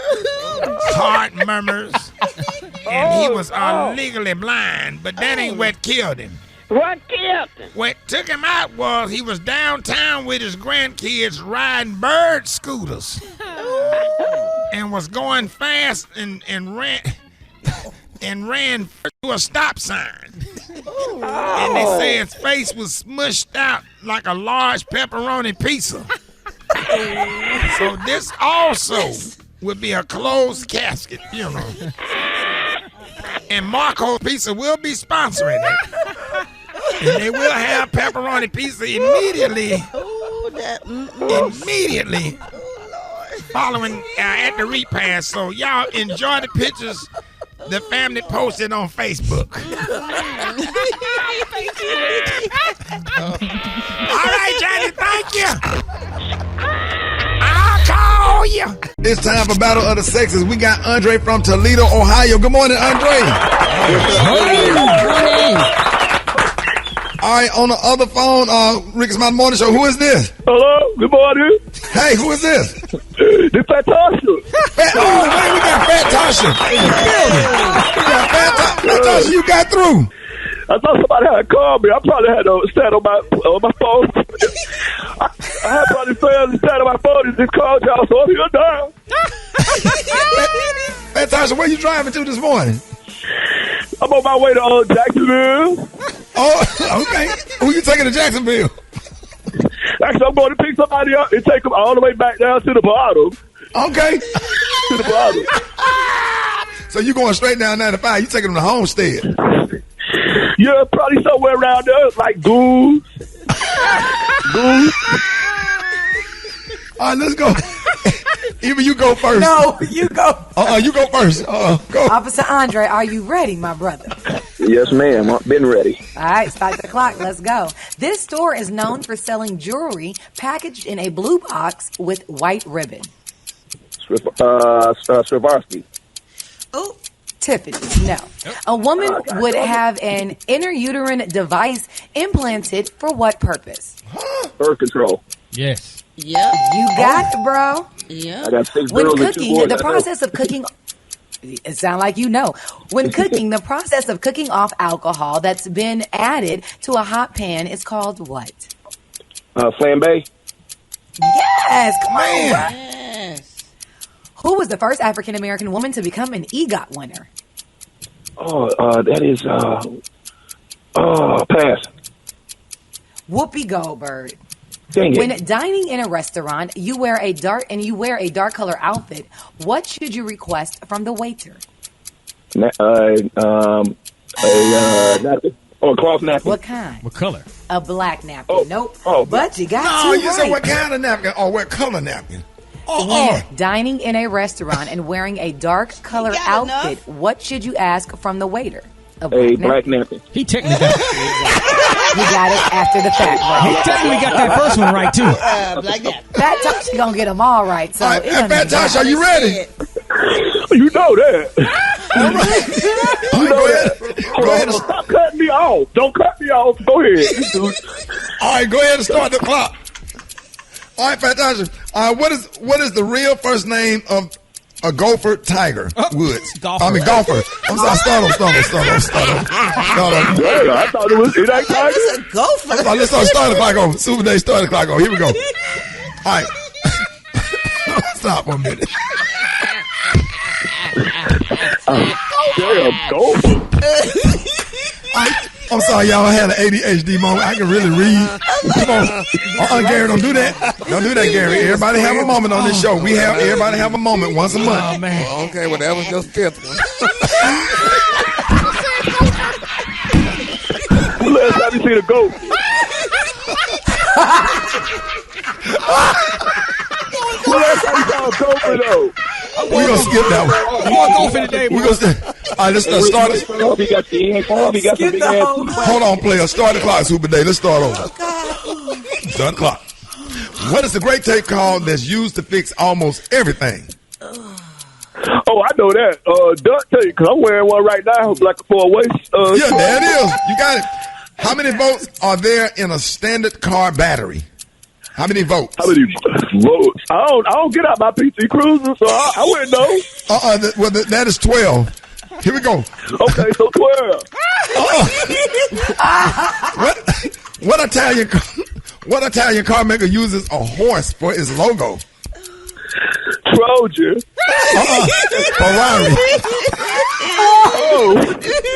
heart murmurs, and he was legally blind, but that ain't what killed him. What killed him? What took him out was he was downtown with his grandkids riding bird scooters and was going fast and ran to a stop sign. And they say his face was smushed out like a large pepperoni pizza. So this also would be a closed casket funeral. And Marco's Pizza will be sponsoring it. And they will have pepperoni pizza immediately following at the repast. So y'all enjoy the pictures the family posted on Facebook. All right, Johnny, thank you. I'll call you. It's time for Battle of the Sexes. We got Andre from Toledo, Ohio. Good morning, Andre. Good morning. All right, on the other phone, Rickey Smiley Morning Show. Who is this? Hello, good morning. Hey, who is this? This Fat Tasha. We got Fat Tasha in the building. We got Fat Tasha, you got through. I thought somebody had called me. I probably had to stand on my phone. I had probably failed to stand on my phone and just called y'all, so I'm here now. Fat Tasha, where you driving to this morning? I'm on my way to Jacksonville. Oh, okay. Who you taking to Jacksonville? Actually, I'm going to pick somebody up and take them all the way back down to the bottom. Okay. To the bottom. So you going straight down 95. You taking them to Homestead. Yeah, probably somewhere around there, like Goose. All right, let's go. Even you go first. No, you go. You go first. Go. Officer Andre, are you ready, my brother? Yes, ma'am. I've been ready. All right, start the clock. Let's go. This store is known for selling jewelry packaged in a blue box with white ribbon. Swarovski. Oh, Tiffany's. No. A woman would have an intrauterine device implanted for what purpose? Birth control. Yes. Yeah. You got it, bro. Yeah. I got 6 When girls and 2 cooking, boys. the process of cooking, it sounds like you know. When cooking, the process of cooking off alcohol that's been added to a hot pan is called what? Flambe. Yes, come on. Yes. Who was the first African American woman to become an EGOT winner? That is, pass. Whoopi Goldberg. Dang it. When dining in a restaurant, you wear a dark color outfit. What should you request from the waiter? Napkin. Or a cloth napkin. What kind? What color? A black napkin. Nope. Oh, but you got No, two you right. said what kind of napkin or what color napkin? When dining in a restaurant and wearing a dark color got outfit, what should you ask from the waiter? A black napkin. He technically got He got it after the fact. He technically got that first one right, too. Like that. Fat Tasha gonna get them all right. So Hey, Fat Tasha, are you ready? You know that. All right. Go ahead. Go ahead. Stop cutting me off. Don't cut me off. Go ahead. All right, go ahead and start the clock. All right, Fat Tasha. What is the real first name of a gopher tiger Woods? Golfer. I mean golfer. I'm sorry. Start on. I thought it ain't tiger. It's a gopher. Let's start the clock on. Super Day start the clock on. Here we go. All right. Stop 1 minute. Damn, gopher. I'm sorry, y'all. I had an ADHD moment. I can really read. Come on. Gary, don't do that. Don't do that, Gary. Everybody have a moment on this show. Everybody have a moment once a month. Oh, man. Well, okay, well, that was your fifth one. Last time you seen a goat? Last time you saw a gopher, though? We're going to skip that one. I'm going to go for today, We're going to all right, let's start it. He got the end form. He got the big ass. Hold on, player. Start the clock, Super Day. Let's start over. Start the clock. What is the great tape called that's used to fix almost everything? Oh, I know that. Duct tape, because I'm wearing one right now, like for a waist. Yeah, there it is. You got it. How many volts are there in a standard car battery? How many volts? How many votes? I don't get out my PT Cruiser, so I wouldn't know. That is 12. Here we go. Okay, so 12. What Italian car maker uses a horse for its logo? Trojan. Ferrari.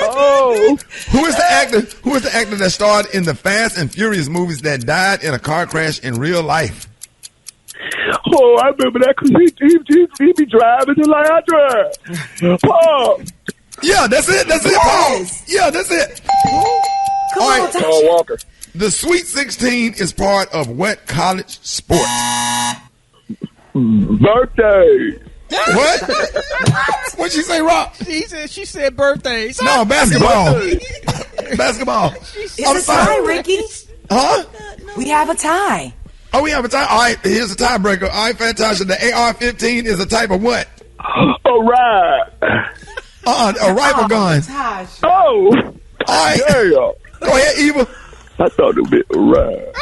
Oh. Who is the actor that starred in the Fast and Furious movies that died in a car crash in real life? Oh, I remember that because he be driving just like I drive. Paul. Yeah, that's it. Paul. Yeah, that's it. Come on, Paul Walker. The Sweet 16 is part of what college sport? Birthday. What? What'd she say, Rob? She said birthdays. No, basketball. Basketball. It's a tie, Ricky. Huh? We have a tie. Oh, we have a tie. All right, here's a tiebreaker. All right, Fantastic. The AR-15 is a type of what? A ride. A rifle gun. Tosh. Oh. All right. Yeah. Go ahead, Eva. I thought it was a ride.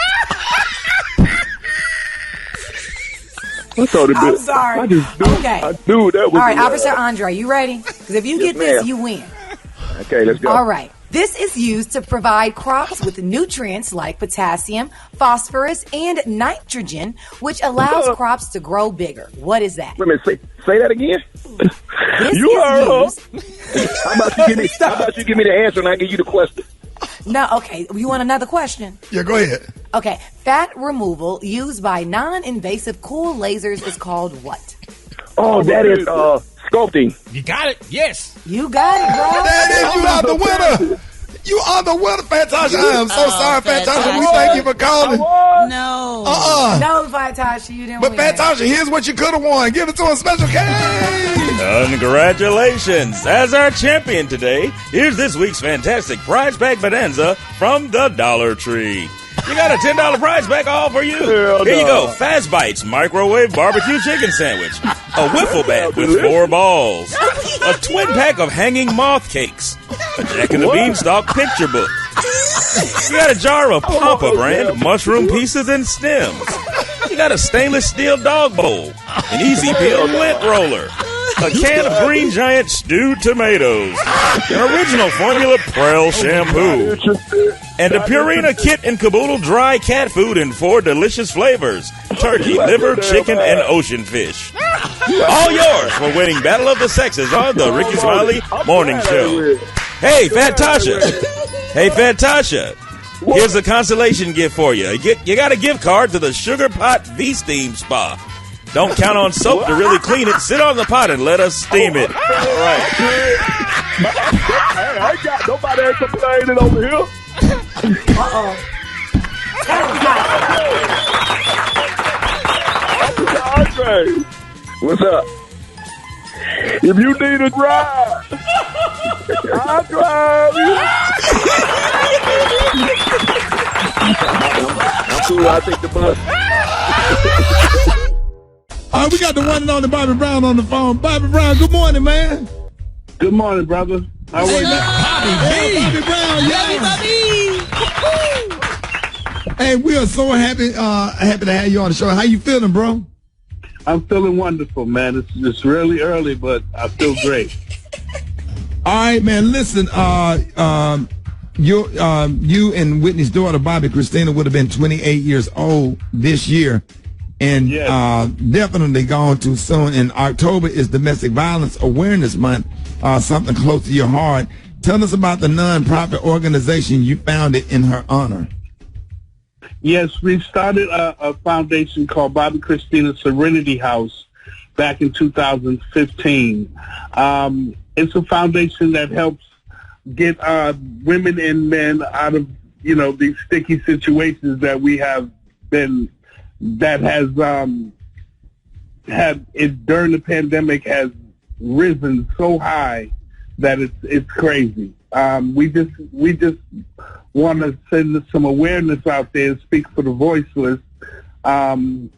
I'm sorry. I just knew, okay. I knew that was all right, a ride. Officer Andre, you ready? Because if you get this, you win. Okay, let's go. All right. This is used to provide crops with nutrients like potassium, phosphorus, and nitrogen, which allows crops to grow bigger. What is that? Wait a minute, say that again. You heard her. How about you give me the answer and I give you the question? No, okay. You want another question? Yeah, go ahead. Okay. Fat removal used by non-invasive cool lasers is called what? Oh, that is sculpting. You got it. Yes. You got it, bro. That is, you are the winner. You are the winner, Fantastic. I am so sorry, Fantastic. We thank you for calling. No. No, Fantastic, you didn't But win. Fantastic, here's what you could have won. Give it to a special K. Congratulations. As our champion today, here's this week's fantastic prize pack bonanza from the Dollar Tree. You got a $10 prize pack all for you. Here you go. Fast Bites microwave barbecue chicken sandwich. A wiffle bat with 4 balls. A twin pack of hanging moth cakes. A Jack and the Beanstalk picture book. You got a jar of Papa brand mushroom pieces and stems. You got a stainless steel dog bowl. An Easy Peel lint roller. A can of Green Giant stewed tomatoes. An original formula Prel shampoo. And a Purina Kit and Caboodle dry cat food in 4 delicious flavors. Turkey, liver, chicken, and ocean fish. All yours for winning Battle of the Sexes on the Rickey Smiley Morning Show. Hey, Fat Tasha. Here's a consolation gift for you. You got a gift card to the Sugar Pot V-Steam Spa. Don't count on soap to really clean it. Sit on the pot and let us steam it. All right. I ain't got nobody ain't complaining over here. Andre, what's up? If you need a drive, I'll drive you. I'm cool. I'll take the bus. All right, we got the one and only Bobby Brown on the phone. Bobby Brown, good morning, man. Good morning, brother. How are you? Bobby Brown, Hey, we are so happy to have you on the show. How you feeling, bro? I'm feeling wonderful, man. It's really early, but I feel great. All right, man. Listen, you and Whitney's daughter, Bobby Christina, would have been 28 years old this year, and definitely gone too soon. And October is Domestic Violence Awareness Month, something close to your heart. Tell us about the nonprofit organization you founded in her honor. Yes, we started a foundation called Bobby Christina Serenity House back in 2015. It's a foundation that helps get women and men out of, these sticky situations that we have been, that has had it during the pandemic has risen so high that it's crazy. We just want to send some awareness out there and speak for the voiceless. You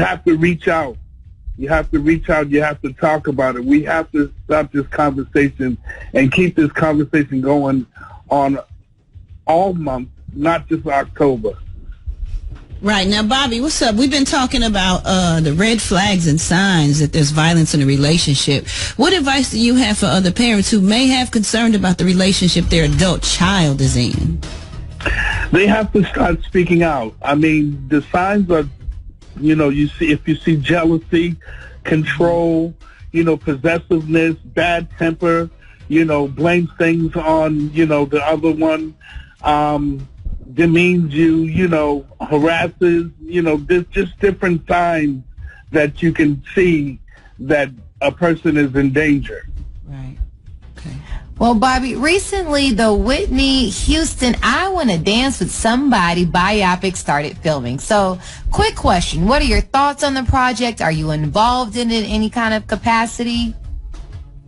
have to reach out. You have to reach out. You have to talk about it. We have to stop this conversation and keep this conversation going on all month, not just October. Right. Now, Bobby, what's up? We've been talking about the red flags and signs that there's violence in a relationship. What advice do you have for other parents who may have concern about the relationship their adult child is in? They have to start speaking out. I mean, the signs are, if you see jealousy, control, possessiveness, bad temper, blame things on, the other one, demeans you, harasses, there's just different signs that you can see that a person is in danger. Right. Okay. Well, Bobby, recently the Whitney Houston I Want to Dance with Somebody biopic started filming. So, quick question. What are your thoughts on the project? Are you involved in it in any kind of capacity?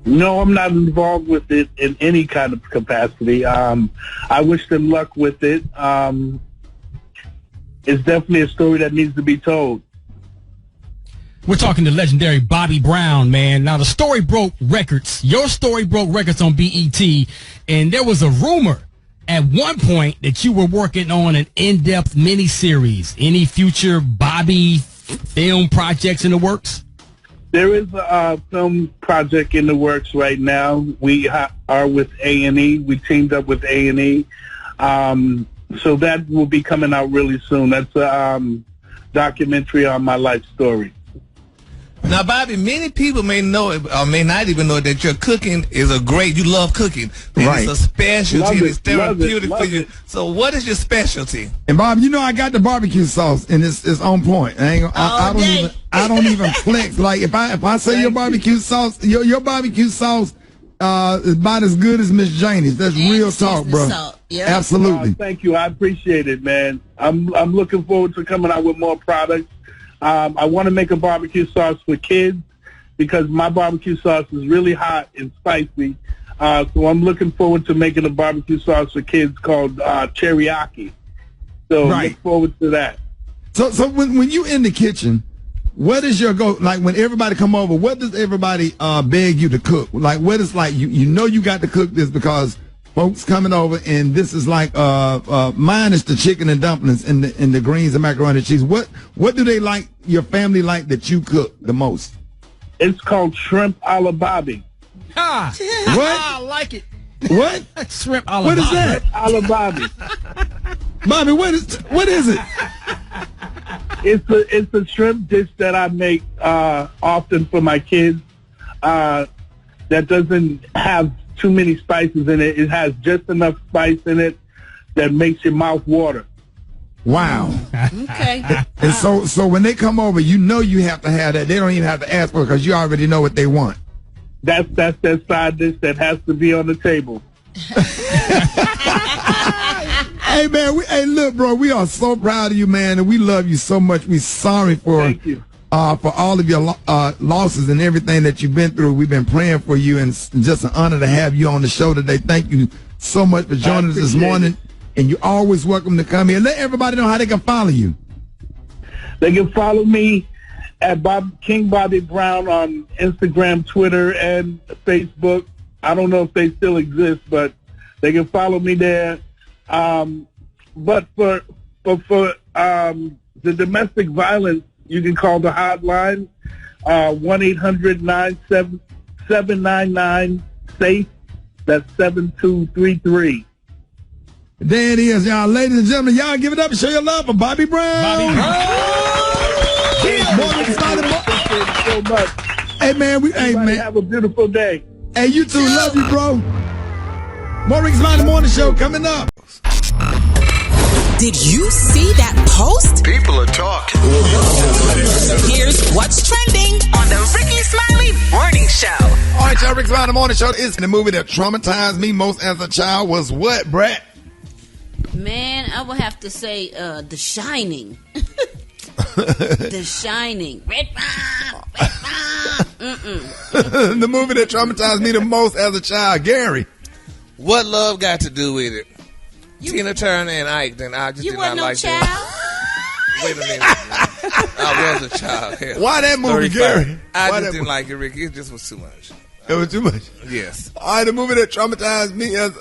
No, I'm not involved with it in any kind of capacity. I wish them luck with it. It's definitely a story that needs to be told. We're talking to legendary Bobby Brown, man. Now, the story broke records. Your story broke records on BET, and there was a rumor at one point that you were working on an in-depth miniseries. Any future Bobby film projects in the works? There is a film project in the works right now. We are with A&E. We teamed up with A&E. So that will be coming out really soon. That's a documentary on my life story. Now, Bobby, many people may know it, or may not even know that your cooking is you love cooking. And right. It's a specialty. It's therapeutic love for you. So what is your specialty? And Bob, I got the barbecue sauce, and it's on point. I don't even flex. Like if I say your barbecue sauce, your barbecue sauce is about as good as Miss Janie's. That's real talk, bro. Yep. Absolutely. Thank you. I appreciate it, man. I'm looking forward to coming out with more products. I want to make a barbecue sauce for kids because my barbecue sauce is really hot and spicy. So I'm looking forward to making a barbecue sauce for kids called teriyaki. So look forward to that. So when you in the kitchen, what is your go? Like when everybody come over, what does everybody beg you to cook? Like what is like you got to cook this because folks coming over, and this is like mine is the chicken and dumplings and the greens and macaroni and cheese. What do they like? Your family like that you cook the most? It's called shrimp a la Bobby. Ha! What? I like it. What? Shrimp a la What is Bobby. that? A la Bobby. Bobby, what is it? It's a shrimp dish that I make often for my kids. That doesn't have too many spices in it. It has just enough spice in it that makes your mouth water. Wow. Okay. And so when they come over, you have to have that. They don't even have to ask for it because you already know what they want. That's that side dish that has to be on the table. Hey man, look, bro, we are so proud of you, man, and we love you so much. We sorry for for all of your losses and everything that you've been through. We've been praying for you, and it's just an honor to have you on the show today. Thank you so much for joining us this morning. And you're always welcome to come here. Let everybody know how they can follow you. They can follow me at King Bobby Brown on Instagram, Twitter, and Facebook. I don't know if they still exist, but they can follow me there. But for the domestic violence, you can call the hotline, 1-800-799-SAFE. That's 7233. There it is, y'all. Ladies and gentlemen, y'all give it up and show your love for Bobby Brown. Bobby Brown. So much. Hey, man. Have a beautiful day. Hey, you too. Love you, bro. More Rickey Smiley Morning Show coming up. Did you see that post? People are talking. Here's what's trending on the Rickey Smiley Morning Show. All right, y'all. Rickey Smiley Morning Show is the movie that traumatized me most as a child was what, Brett? Man, I would have to say The Shining. The Shining. Red Rum. The movie that traumatized me the most as a child, Gary. What love got to do with it? Tina Turner and Ike, then I just did not like that. Wait a minute. I was a child. Hell, why that movie, 35. Gary? I just didn't like it, Ricky. It just was too much. It was too much? Yes. All right, the movie that traumatized me as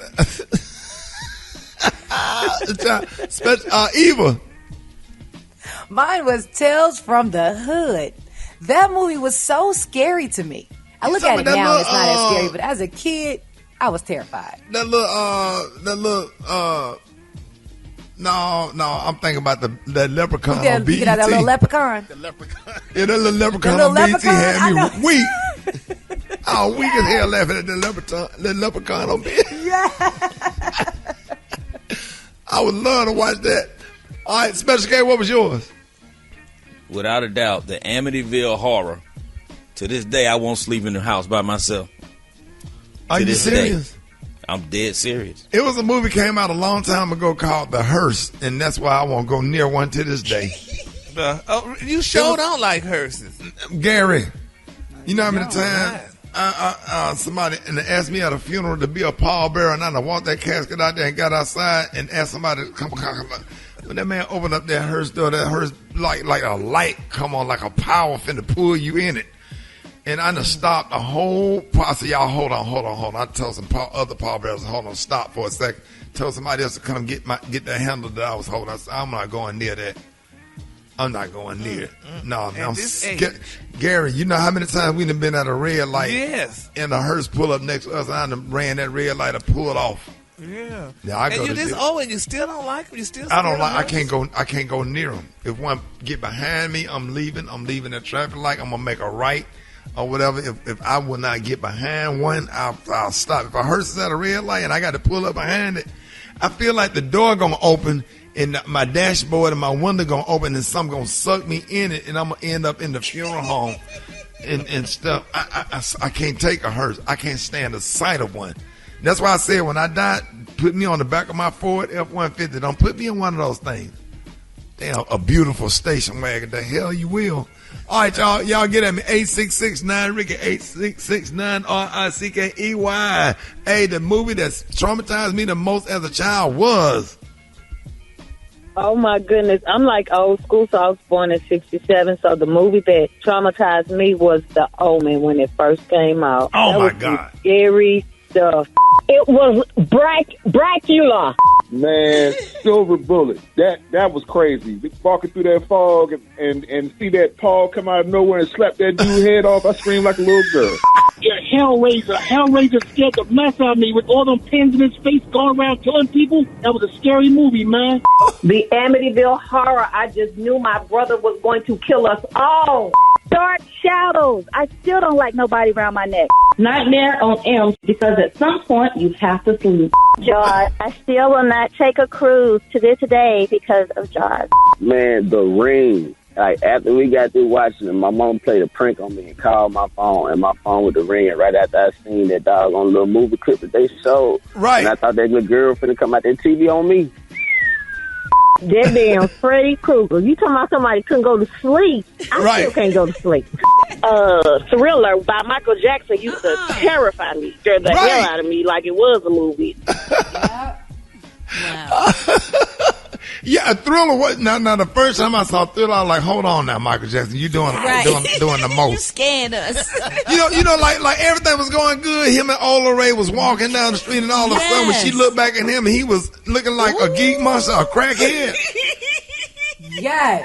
Eva. Mine was Tales from the Hood. That movie was so scary to me. I look at it now and it's not as scary, but as a kid, I was terrified. No, I'm thinking about that leprechaun on BET. You got that little leprechaun? The leprechaun. Yeah, that little leprechaun on BET had me weak. I was weak as hell laughing at the leprechaun on BET. Yeah. I would love to watch that. All right, Special K, what was yours? Without a doubt, the Amityville Horror. To this day, I won't sleep in the house by myself. Are you serious? I'm dead serious. It was a movie came out a long time ago called The Hearse, and that's why I won't go near one to this day. You sure don't like hearses. Gary, you know how many times somebody asked me at a funeral to be a pallbearer, and I walked that casket out there and got outside and asked somebody to come. When that man opened up that hearse door, that hearse like a light come on, like a power finna pull you in it. And I done stopped the whole process. Y'all, hold on. I told some other pallbearers, hold on, stop for a second. Told somebody else to come get that handle that I was holding. I said, I'm not going near that. I'm not going near it. No, man, I'm scared. Gary, you know how many times we done been at a red light? Yes. And the hearse pull up next to us, and I done ran that red light and pulled off. Yeah. I go and you this old and you still don't like them? You still? I don't like. I can't go near them. If one get behind me, I'm leaving. I'm leaving the traffic light. I'm gonna make a right or whatever. If I will not get behind one, I'll stop. If a hearse is at a red light and I got to pull up behind it, I feel like the door gonna open and my dashboard and my window gonna open and something gonna suck me in it and I'm gonna end up in the funeral home and stuff. I can't take a hearse. I can't stand the sight of one. That's why I said when I die, put me on the back of my Ford F-150. Don't put me in one of those things. Damn, a beautiful station wagon. The hell you will. All right, y'all get at me. 8669-RICKY, 8669-RICKEY. Hey, the movie that traumatized me the most as a child was... Oh, my goodness. I'm like old school, so I was born in 67. So the movie that traumatized me was The Omen when it first came out. Oh, my God. Scary stuff. It was Dracula. Man, Silver Bullet. That was crazy. Walking through that fog and see that Paul come out of nowhere and slap that dude's head off. I screamed like a little girl. Yeah, Hellraiser scared the mess out of me with all them pins in his face going around killing people. That was a scary movie, man. The Amityville Horror. I just knew my brother was going to kill us all. Dark Shadows. I still don't like nobody around my neck. Nightmare on Elm, because at some point you have to sleep. Jaws. I still will not take a cruise to this day because of Jaws. Man, The Ring. Like, after we got through watching it, my mom played a prank on me and called my phone, and my phone with The Ring right after I seen that doggone little movie clip that they showed. Right. And I thought that little girl finna come out that TV on me. That damn Freddy Krueger. You talking about somebody couldn't go to sleep? I still can't go to sleep. Thriller by Michael Jackson used to terrify me, scare the hell out of me like it was a movie. Yeah, Thriller. What? Now, the first time I saw Thriller, I was like, "Hold on, now, Michael Jackson, you doing the most." You scared us. you know, like everything was going good. Him and Ola Ray was walking down the street, and all of a sudden, when she looked back at him, he was looking like a geek monster, a crackhead. Yes.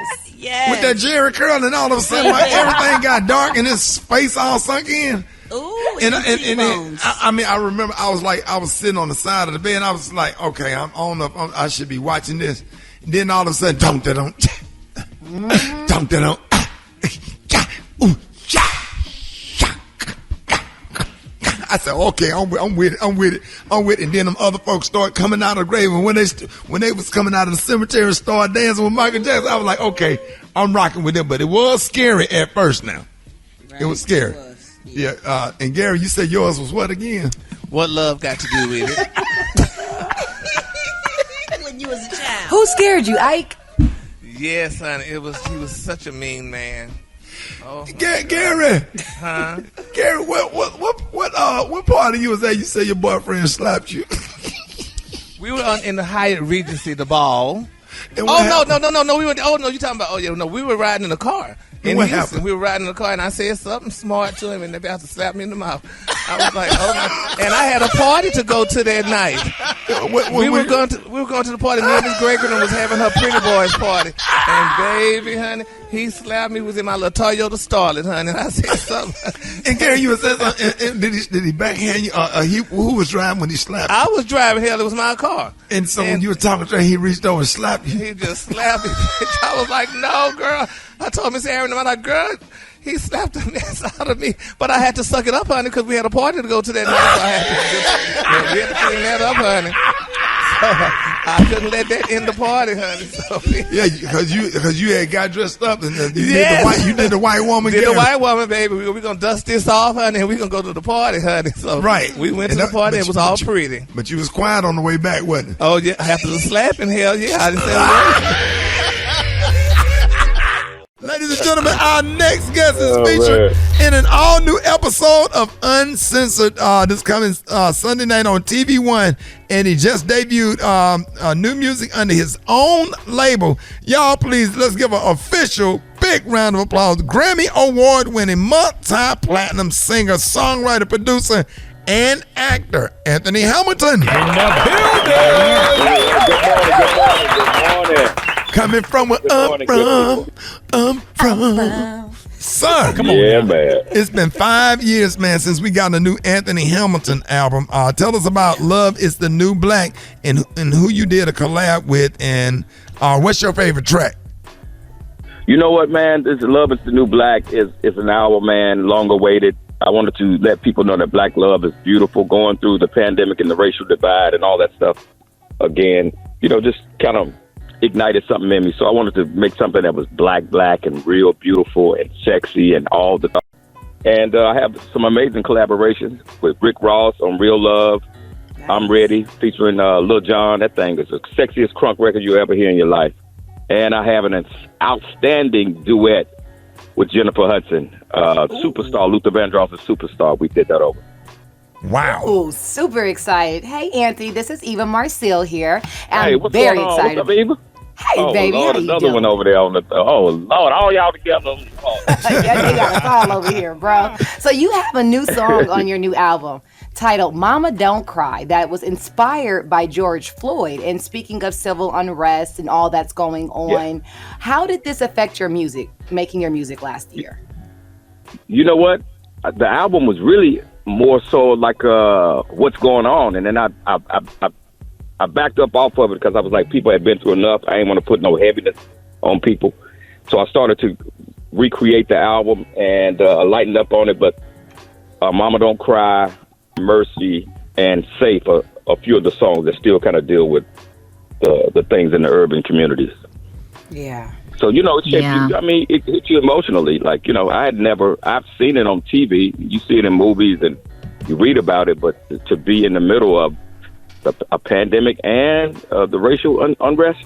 With that Jerry curl, and all of a sudden, like, everything got dark, and his face all sunk in. Ooh, and I mean, I remember I was sitting on the side of the bed, and I was like, okay, I'm on up. I should be watching this. And then all of a sudden, don't. I said, okay, I'm with it. And then them other folks started coming out of the grave. And when they was coming out of the cemetery and started dancing with Michael Jackson, I was like, okay, I'm rocking with them. But it was scary at first now. Right, it was scary. Yeah. And Gary, you said yours was what again? What love got to do with it? When you was a child. Who scared you, Ike? Yes, honey. He was such a mean man. Oh, Gary. Huh? Gary, what part of you was that? You said your boyfriend slapped you. We were in the Hyatt Regency, the ball. No. We were. Oh no, you talking about? Oh yeah, no. We were riding in the car. In Houston, we were riding in the car, and I said something smart to him, and they about to slap me in the mouth. I was like, oh my! And I had a party to go to that night. We were going to the party. Me and Miss Gregory was having her pretty boys party, and baby, honey, he slapped me. He was in my little Toyota Starlet, honey. And I said something. And Gary, you said something. Did he backhand you? Who was driving when he slapped you? I was driving. Hell, it was my car. And so when you were talking to him, he reached over and slapped you. He just slapped me. I was like, no, girl. I told Miss Aaron, I'm like, girl, he slapped the mess out of me. But I had to suck it up, honey, because we had a party to go to that night. So I had to clean that up, honey. So I couldn't let that end the party, honey. So, yeah, because you had got dressed up and you did the white woman. Did the white woman, baby. We're going to dust this off, honey, and we're going to go to the party, honey. So we went to the party. It was all pretty. But you was quiet on the way back, wasn't it? Oh, yeah. After the slapping, hell yeah. I didn't say a word. Ladies and gentlemen, our next guest is featured in an all-new episode of Uncensored this coming Sunday night on TV One, and he just debuted new music under his own label. Y'all, please, let's give an official big round of applause. Grammy Award-winning multi-platinum singer, songwriter, producer, and actor, Anthony Hamilton. In the building! Good morning. Coming from where I'm from. Sir, come on. Yeah, man. It's been 5 years, man, since we got a new Anthony Hamilton album. Tell us about Love is the New Black and who you did a collab with, and what's your favorite track? You know what, man? This Love is the New Black is an album, man, long awaited. I wanted to let people know that black love is beautiful, going through the pandemic and the racial divide and all that stuff. Again, just kind of ignited something in me. So I wanted to make something that was black and real beautiful and sexy and all the stuff. And I have some amazing collaborations with Rick Ross on Real Love. Nice. I'm Ready, featuring Lil Jon. That thing is the sexiest crunk record you ever hear in your life. And I have an outstanding duet with Jennifer Hudson, Superstar, Luther Vandross's Superstar. We did that over. Wow. Ooh, super excited. Hey, Anthony, this is Eva Marcel here. Hey, I'm what's very going on? excited. What's up, Eva? Hey, baby, Lord, how you another doing? one over there on the. Oh Lord, all y'all together. Yeah, they got us all over here, bro. So you have a new song on your new album titled "Mama Don't Cry" that was inspired by George Floyd. And speaking of civil unrest and all that's going on, how did this affect your music, making your music last year? You know what? The album was really more so like what's going on, and then I backed up off of it because I was like, people had been through enough. I didn't want to put no heaviness on people, so I started to recreate the album and lighten up on it. But "Mama Don't Cry," "Mercy," and "Safe" are a few of the songs that still kind of deal with the things in the urban communities. Yeah. So, it shaped you. I mean, it hit you emotionally. Like, I've seen it on TV. You see it in movies and you read about it, but to be in the middle of a pandemic and the racial unrest,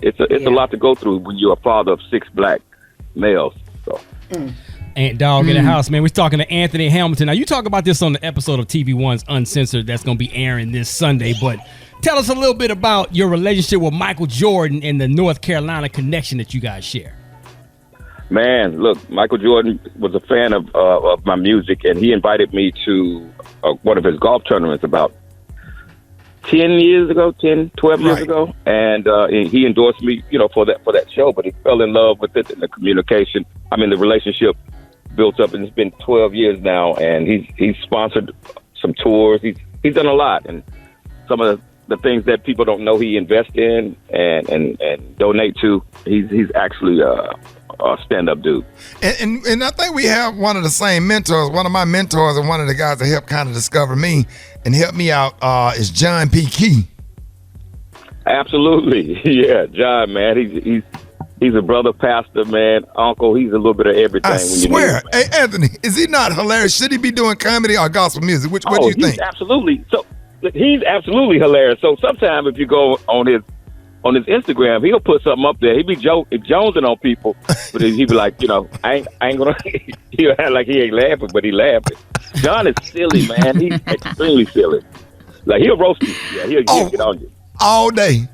it's a lot to go through when you're a father of 6 black males. So. Ant Dog in the house, man. We're talking to Anthony Hamilton. Now, you talk about this on the episode of TV One's Uncensored that's going to be airing this Sunday, but tell us a little bit about your relationship with Michael Jordan and the North Carolina connection that you guys share. Man, look, Michael Jordan was a fan of my music, and he invited me to one of his golf tournaments about 12 years ago, and he endorsed me, for that show, but he fell in love with it and the communication. I mean, the relationship built up, and it's been 12 years now, and he's sponsored some tours. He's done a lot, and some of the things that people don't know he invests in and donate to. He's actually a stand-up dude. And I think we have one of the same mentors. One of my mentors and one of the guys that helped kind of discover me and help me out is John P. Key. Absolutely. Yeah, John, man. He's a brother, pastor, man, uncle. He's a little bit of everything. I swear. Hey, Anthony, is he not hilarious? Should he be doing comedy or gospel music? What do you think? Absolutely. So he's absolutely hilarious. So sometimes if you go on his Instagram, he'll put something up there. He be jonesing on people, but he be like, I ain't gonna. He'll act like he ain't laughing, but he laughing. John is silly, man. He's extremely silly. Like he'll roast you. Yeah, he'll get on you all day.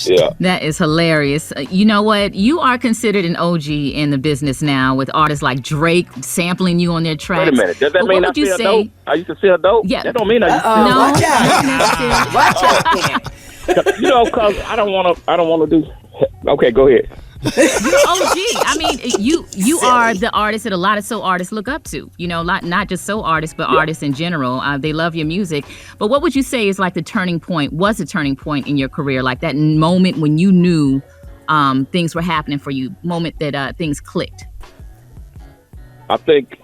Yeah. That is hilarious. You know what? You are considered an OG in the business now with artists like Drake sampling you on their tracks. Wait a minute. Does that mean I sell dope? I used to sell dope? Yeah. That don't mean I used to sell dope. Watch out. Because I don't want to do. Okay, go ahead. You're OG. I mean, you are the artist that a lot of soul artists look up to. Not just soul artists, but artists in general. They love your music. But what would you say is like the turning point? Was a turning point in your career, like that moment when you knew things were happening for you? Moment that things clicked. I think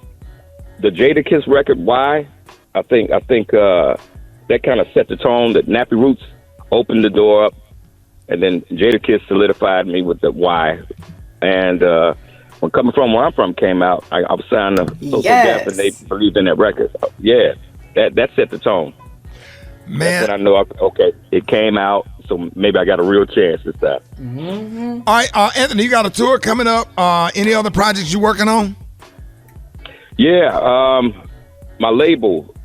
the Jadakiss record. Why? I think that kind of set the tone. That Nappy Roots opened the door up. And then Jadakiss solidified me with the why. And when Coming From Where I'm From came out, I was signed to Social Gap, and they believed in that record. Yeah, that set the tone. Man. That's when I know, okay, it came out, so maybe I got a real chance this time. Mm-hmm. All right, Anthony, you got a tour coming up. Any other projects you working on? Yeah, my label,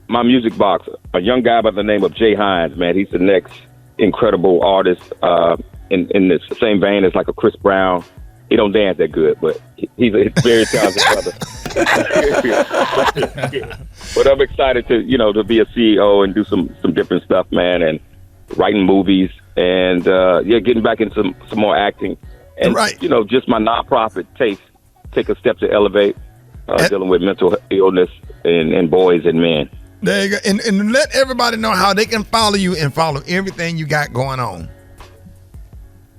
My Music Box, a young guy by the name of Jay Hines, man, he's the next incredible artist in the same vein as like a Chris Brown. He don't dance that good, but he's a very talented brother. But I'm excited to be a CEO and do some different stuff, man, and writing movies and getting back into some more acting and just my nonprofit take a step to elevate dealing with mental illness in boys and men. There you go. And let everybody know how they can follow you and follow everything you got going on.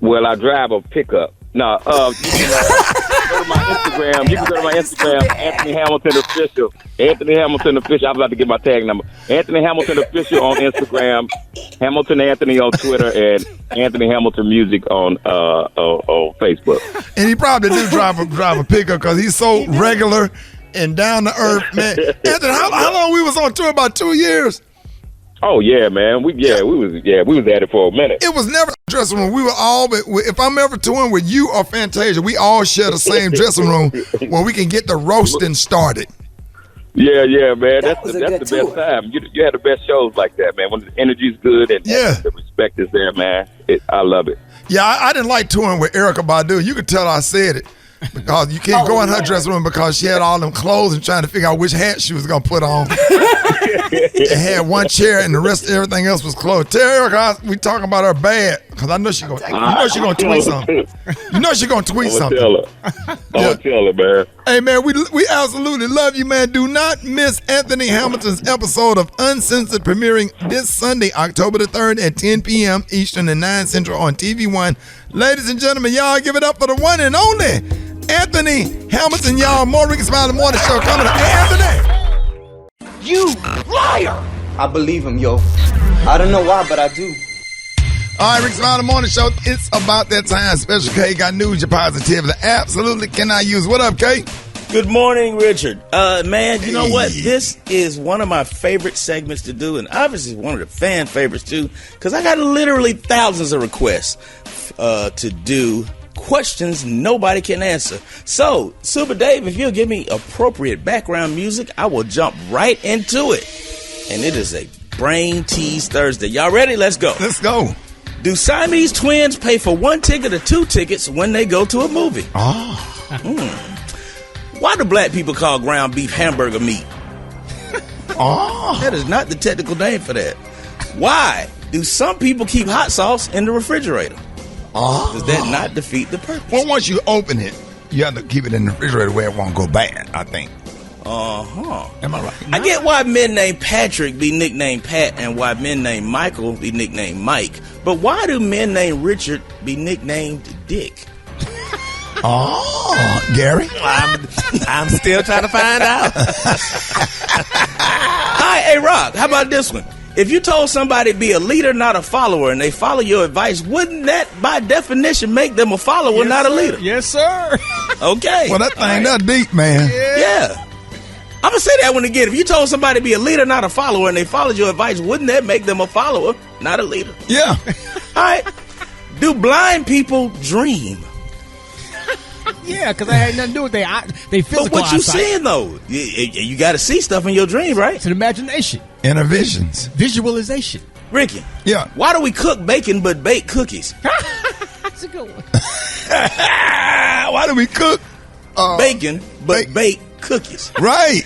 Well, I drive a pickup. No, you can go to my Instagram. You can go to my Instagram, Anthony Hamilton Official. Anthony Hamilton Official. I'm about to get my tag number. Anthony Hamilton Official on Instagram, Hamilton Anthony on Twitter, and Anthony Hamilton Music on Facebook. And he probably do drive a pickup because he's so regular and down to earth, man. Anthony, how long we was on tour? About 2 years. Oh yeah, man. We was at it for a minute. It was never a dressing room. We were all, if I'm ever touring with you or Fantasia, we all share the same dressing room where we can get the roasting started. Yeah, man. That's the best time. You had the best shows like that, man. When the energy's good and the respect is there, man. I love it. Yeah, I didn't like touring with Erykah Badu. You could tell I said it. Because you can't go in her dressing room because she had all them clothes and trying to figure out which hat she was going to put on. And had one chair and the rest everything else was closed. Tell Erykah we talking about her bad because I know she's going to tweet something. You know she's going to tweet something. I'm going to tell her, man. Hey, man, we absolutely love you, man. Do not miss Anthony Hamilton's episode of Uncensored premiering this Sunday, October the 3rd at 10 p.m. Eastern and 9 Central on TV One. Ladies and gentlemen, y'all give it up for the one and only Anthony Hamilton, y'all. More Rickey Smiley Morning Show coming up. Hey, Anthony! You liar! I believe him, yo. I don't know why, but I do. All right, Rickey Smiley Morning Show. It's about that time. Special K got news, your positivity. Absolutely cannot use. What up, K? Good morning, Richard. Man, you know what? This is one of my favorite segments to do, and obviously one of the fan favorites too, because I got literally thousands of requests to do questions nobody can answer. So, Super Dave, if you'll give me appropriate background music, I will jump right into it. And it is a Brain Tease Thursday. Y'all ready? Let's go. Let's go. Do Siamese twins pay for 1 ticket or 2 tickets when they go to a movie? Why do black people call ground beef hamburger meat? That is not the technical name for that. Why do some people keep hot sauce in the refrigerator? Does that not defeat the purpose? Well, once you open it, you have to keep it in the refrigerator where it won't go bad, I think. Am I right? I get why men named Patrick be nicknamed Pat and why men named Michael be nicknamed Mike. But why do men named Richard be nicknamed Dick? Gary? I'm still trying to find out. Hi, hey, Rock, how about this one? If you told somebody to be a leader, not a follower, and they follow your advice, wouldn't that, by definition, make them a follower, not a leader? Yes, sir. Okay. Well, that thing that deep, man. Yeah. I'm going to say that one again. If you told somebody to be a leader, not a follower, and they followed your advice, wouldn't that make them a follower, not a leader? Yeah. All right. Do blind people dream? Yeah, because that had nothing to do with they physical. But what you eyesight. saying, though? You got to see stuff in your dream, right? It's an imagination. Inner visions. Visualization. Ricky. Yeah. Why do we cook bacon but bake cookies? That's a good one. Why do we cook bacon but bake cookies? Right.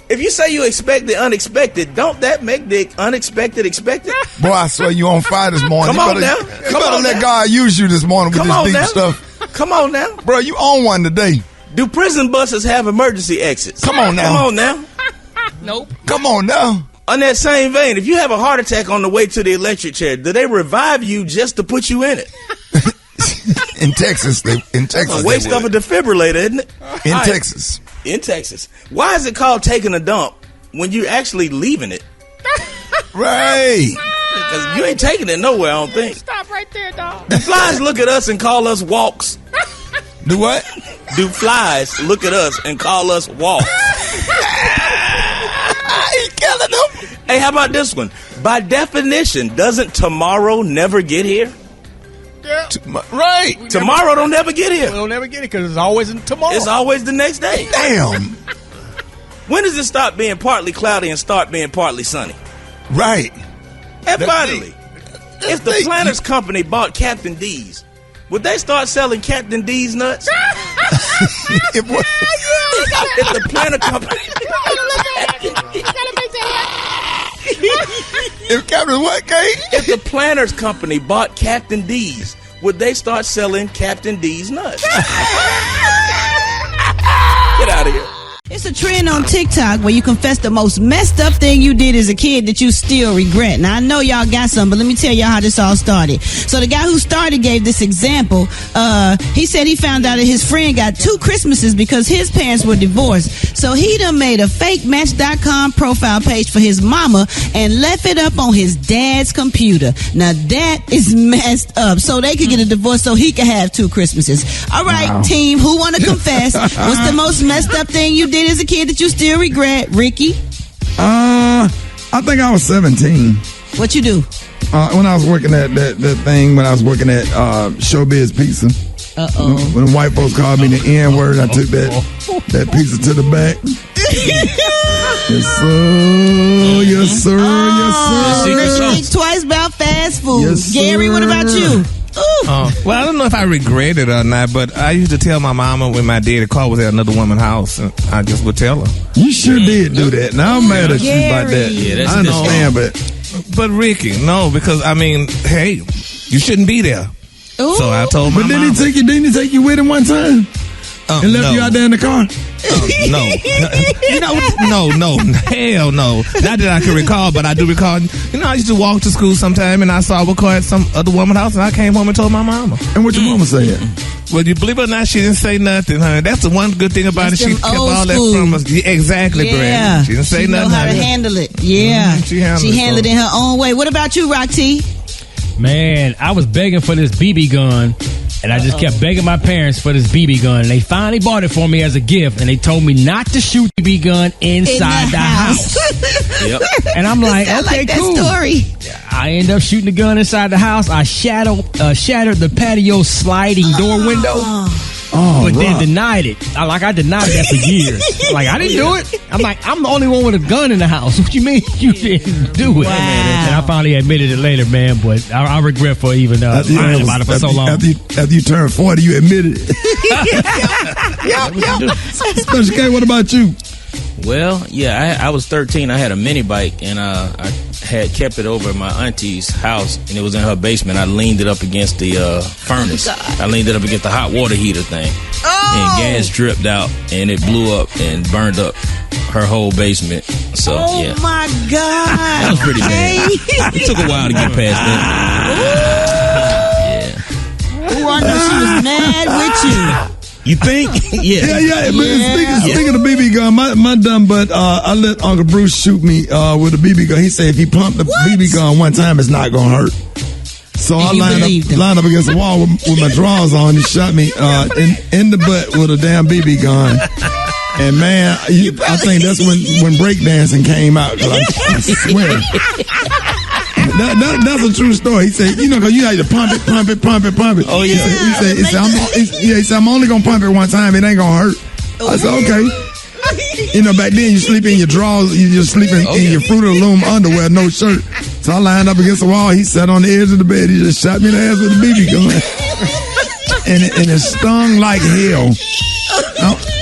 If you say you expect the unexpected, don't that make the unexpected expected? Boy, I swear you on fire this morning. Come on now. You better let God use you this morning with this deep stuff. Come on now. Bro, you on one today. Do prison buses have emergency exits? Come on now. Come on now. Nope. Come on now. On that same vein, if you have a heart attack on the way to the electric chair, do they revive you just to put you in it? In Texas, a waste of a defibrillator, isn't it? In Texas. In Texas. Why is it called taking a dump when you're actually leaving it? Right. Because you ain't taking it nowhere, I don't think. Stop right there, dog. Do flies look at us and call us walks? Do what? Do flies look at us and call us walks? He killing them. Hey, how about this one? By definition, doesn't tomorrow never get here? Yeah. Right. Tomorrow don't never get here. We'll never get it because it's always in tomorrow. It's always the next day. Damn. When does it stop being partly cloudy and start being partly sunny? Right. And finally, if the Planters Company bought Captain D's, would they start selling Captain D's nuts? If the Planter Company... If Captain what, Kate? If the Planters Company bought Captain D's, would they start selling Captain D's nuts? Get out of here. It's a trend on TikTok where you confess the most messed up thing you did as a kid that you still regret. Now, I know y'all got some, but let me tell y'all how this all started. So the guy who started gave this example. He said he found out that his friend got 2 Christmases because his parents were divorced. So he done made a fake Match.com profile page for his mama and left it up on his dad's computer. Now, that is messed up. So they could get a divorce so he could have 2 Christmases. All right, team, who want to confess? What's the most messed up thing you did as a kid that you still regret? Ricky? I think I was 17. What you do? When I was working at that thing, when I was working at Showbiz Pizza. When the white folks called me the N-word, I took that pizza to the back. Yes, sir. Yes, sir. Yes, sir. Think twice about fast food. Yes, Gary, what about you? Well, I don't know if I regret it or not, but I used to tell my mama when my daddy car was at another woman's house, and I just would tell her. You sure did do that. Now I'm mad at you about that. Yeah, I understand, but Ricky, no, because I mean, hey, you shouldn't be there. Ooh. So I told my mama. Didn't he take you with him one time? And left you out there in the car? No. No. Hell no. Not that I can recall, but I do recall. You know, I used to walk to school sometime and I saw a car at some other woman's house and I came home and told my mama. And what your mama said? Well, you believe it or not, she didn't say nothing, honey. That's the one good thing about it. She kept all that from us. Yeah, exactly, Brad. She didn't say nothing. She know how to handle it. Yeah. She handled it in her own way. What about you, Rock T? Man, I was begging for this BB gun And I just kept begging my parents for this BB gun. And they finally bought it for me as a gift. And they told me not to shoot the BB gun inside the house. Yep. And I'm like, okay, that cool. story. I end up shooting the gun inside the house. I shattered the patio sliding door window. But then denied it. I denied that for years. Like, I didn't do it. I'm like, I'm the only one with a gun in the house. What you mean you didn't do it? Wow. And I finally admitted it later, man. But I regret for even lying about it for so long. After you turned 40, you admitted it. Special K, what about you? Well, yeah, I was 13. I had a mini bike, and I had kept it over at my auntie's house, and it was in her basement. I leaned it up against the furnace. I leaned it up against the hot water heater thing. And gas dripped out, and it blew up and burned up her whole basement. So, yeah. Oh, my God. That was pretty bad. It took a while to get past that. Yeah. Oh, I know she was mad with you. You think? Yeah. Yeah. Speaking of BB gun, my dumb butt, I let Uncle Bruce shoot me with a BB gun. He said if he pumped the BB gun one time, it's not gonna hurt. So I lined up against the wall with my drawers on. He shot me in the butt with a damn BB gun. And man, I think that's when breakdancing came out. I swear. That's a true story. He said, because you had to pump it. Oh, yeah. He said, I'm only going to pump it one time. It ain't going to hurt. I said, okay. Back then you sleep in your drawers. You just sleeping in your Fruit of the Loom underwear, no shirt. So I lined up against the wall. He sat on the edge of the bed. He just shot me in the ass with a BB gun. and it stung like hell.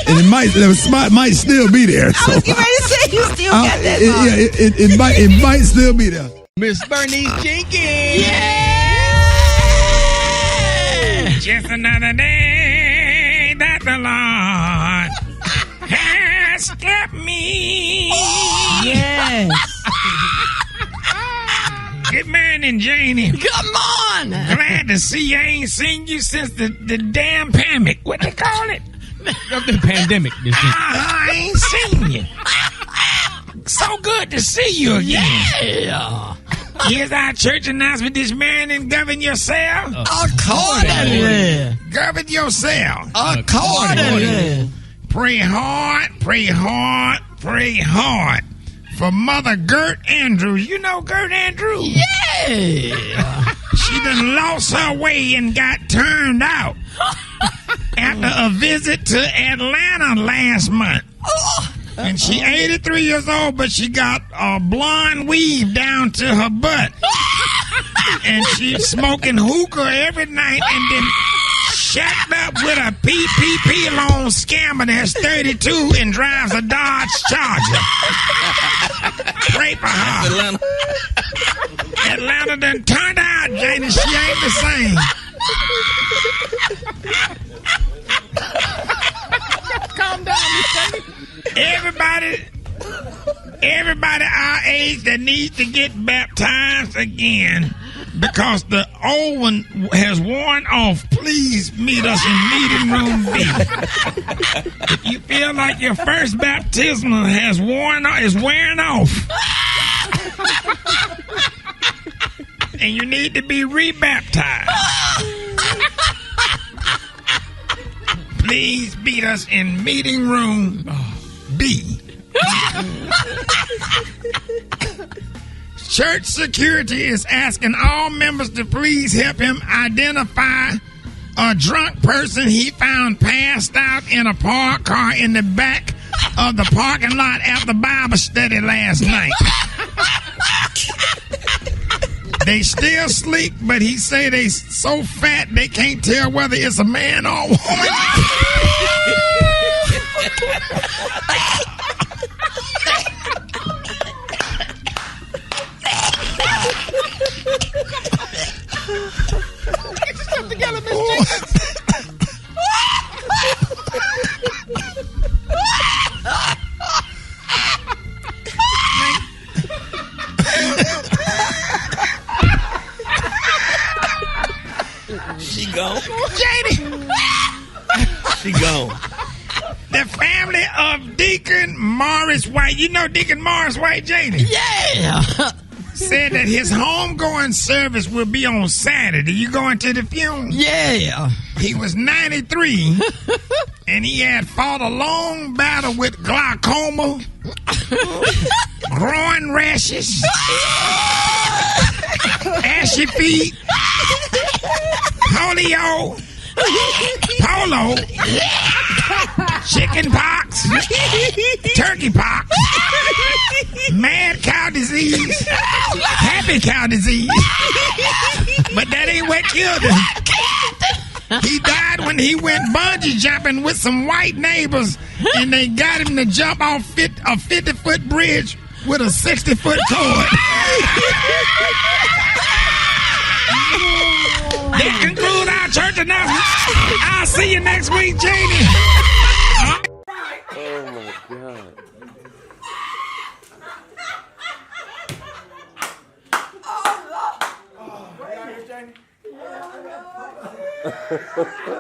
And it might still be there. So. I was getting ready to say you still got that. It might still be there. Miss Bernice Jenkins. Yeah! Just another day that the Lord has kept me. Yes. Good morning, Janie. Come on. Glad to see you. I ain't seen you since the damn pandemic. What they call it? The pandemic. I ain't seen you. So good to see you again. Yeah. Here's our church announcement this morning. Govern yourself. Accordingly. Govern yourself. Accordingly. Pray hard, pray hard, pray hard for Mother Gert Andrews. You know Gert Andrews? Yeah. She done lost her way and got turned out after a visit to Atlanta last month. And she 83 years old, but she got a blonde weave down to her butt. And she's smoking hookah every night and then shacked up with a PPP loan scammer that's 32 and drives a Dodge Charger. Pray for her. Atlanta done turned out, Janie. She ain't the same. Calm down, Miss Janie. Everybody our age that needs to get baptized again because the old one has worn off, please meet us in meeting room B. If you feel like your first baptism is wearing off and you need to be rebaptized, please meet us in meeting room B. Church security is asking all members to please help him identify a drunk person he found passed out in a parked car in the back of the parking lot after Bible study last night. They still sleep, but he say they so fat they can't tell whether it's a man or a woman. Together, Miss Jenkins. She gone. Janie. She gone. The family of Deacon Morris White. You know Deacon Morris White, Janie? Yeah. said that his homegoing service will be on Saturday. You going to the funeral? Yeah. He was 93, and he had fought a long battle with glaucoma, groin rashes, ashy feet, polio, chicken pox, turkey pox, mad cow disease, happy cow disease. But that ain't what killed him. He died when he went bungee jumping with some white neighbors, and they got him to jump off a 50-foot bridge with a 60-foot cord. That concludes our church announcement. I'll see you next week, Janie. Oh my God. Oh,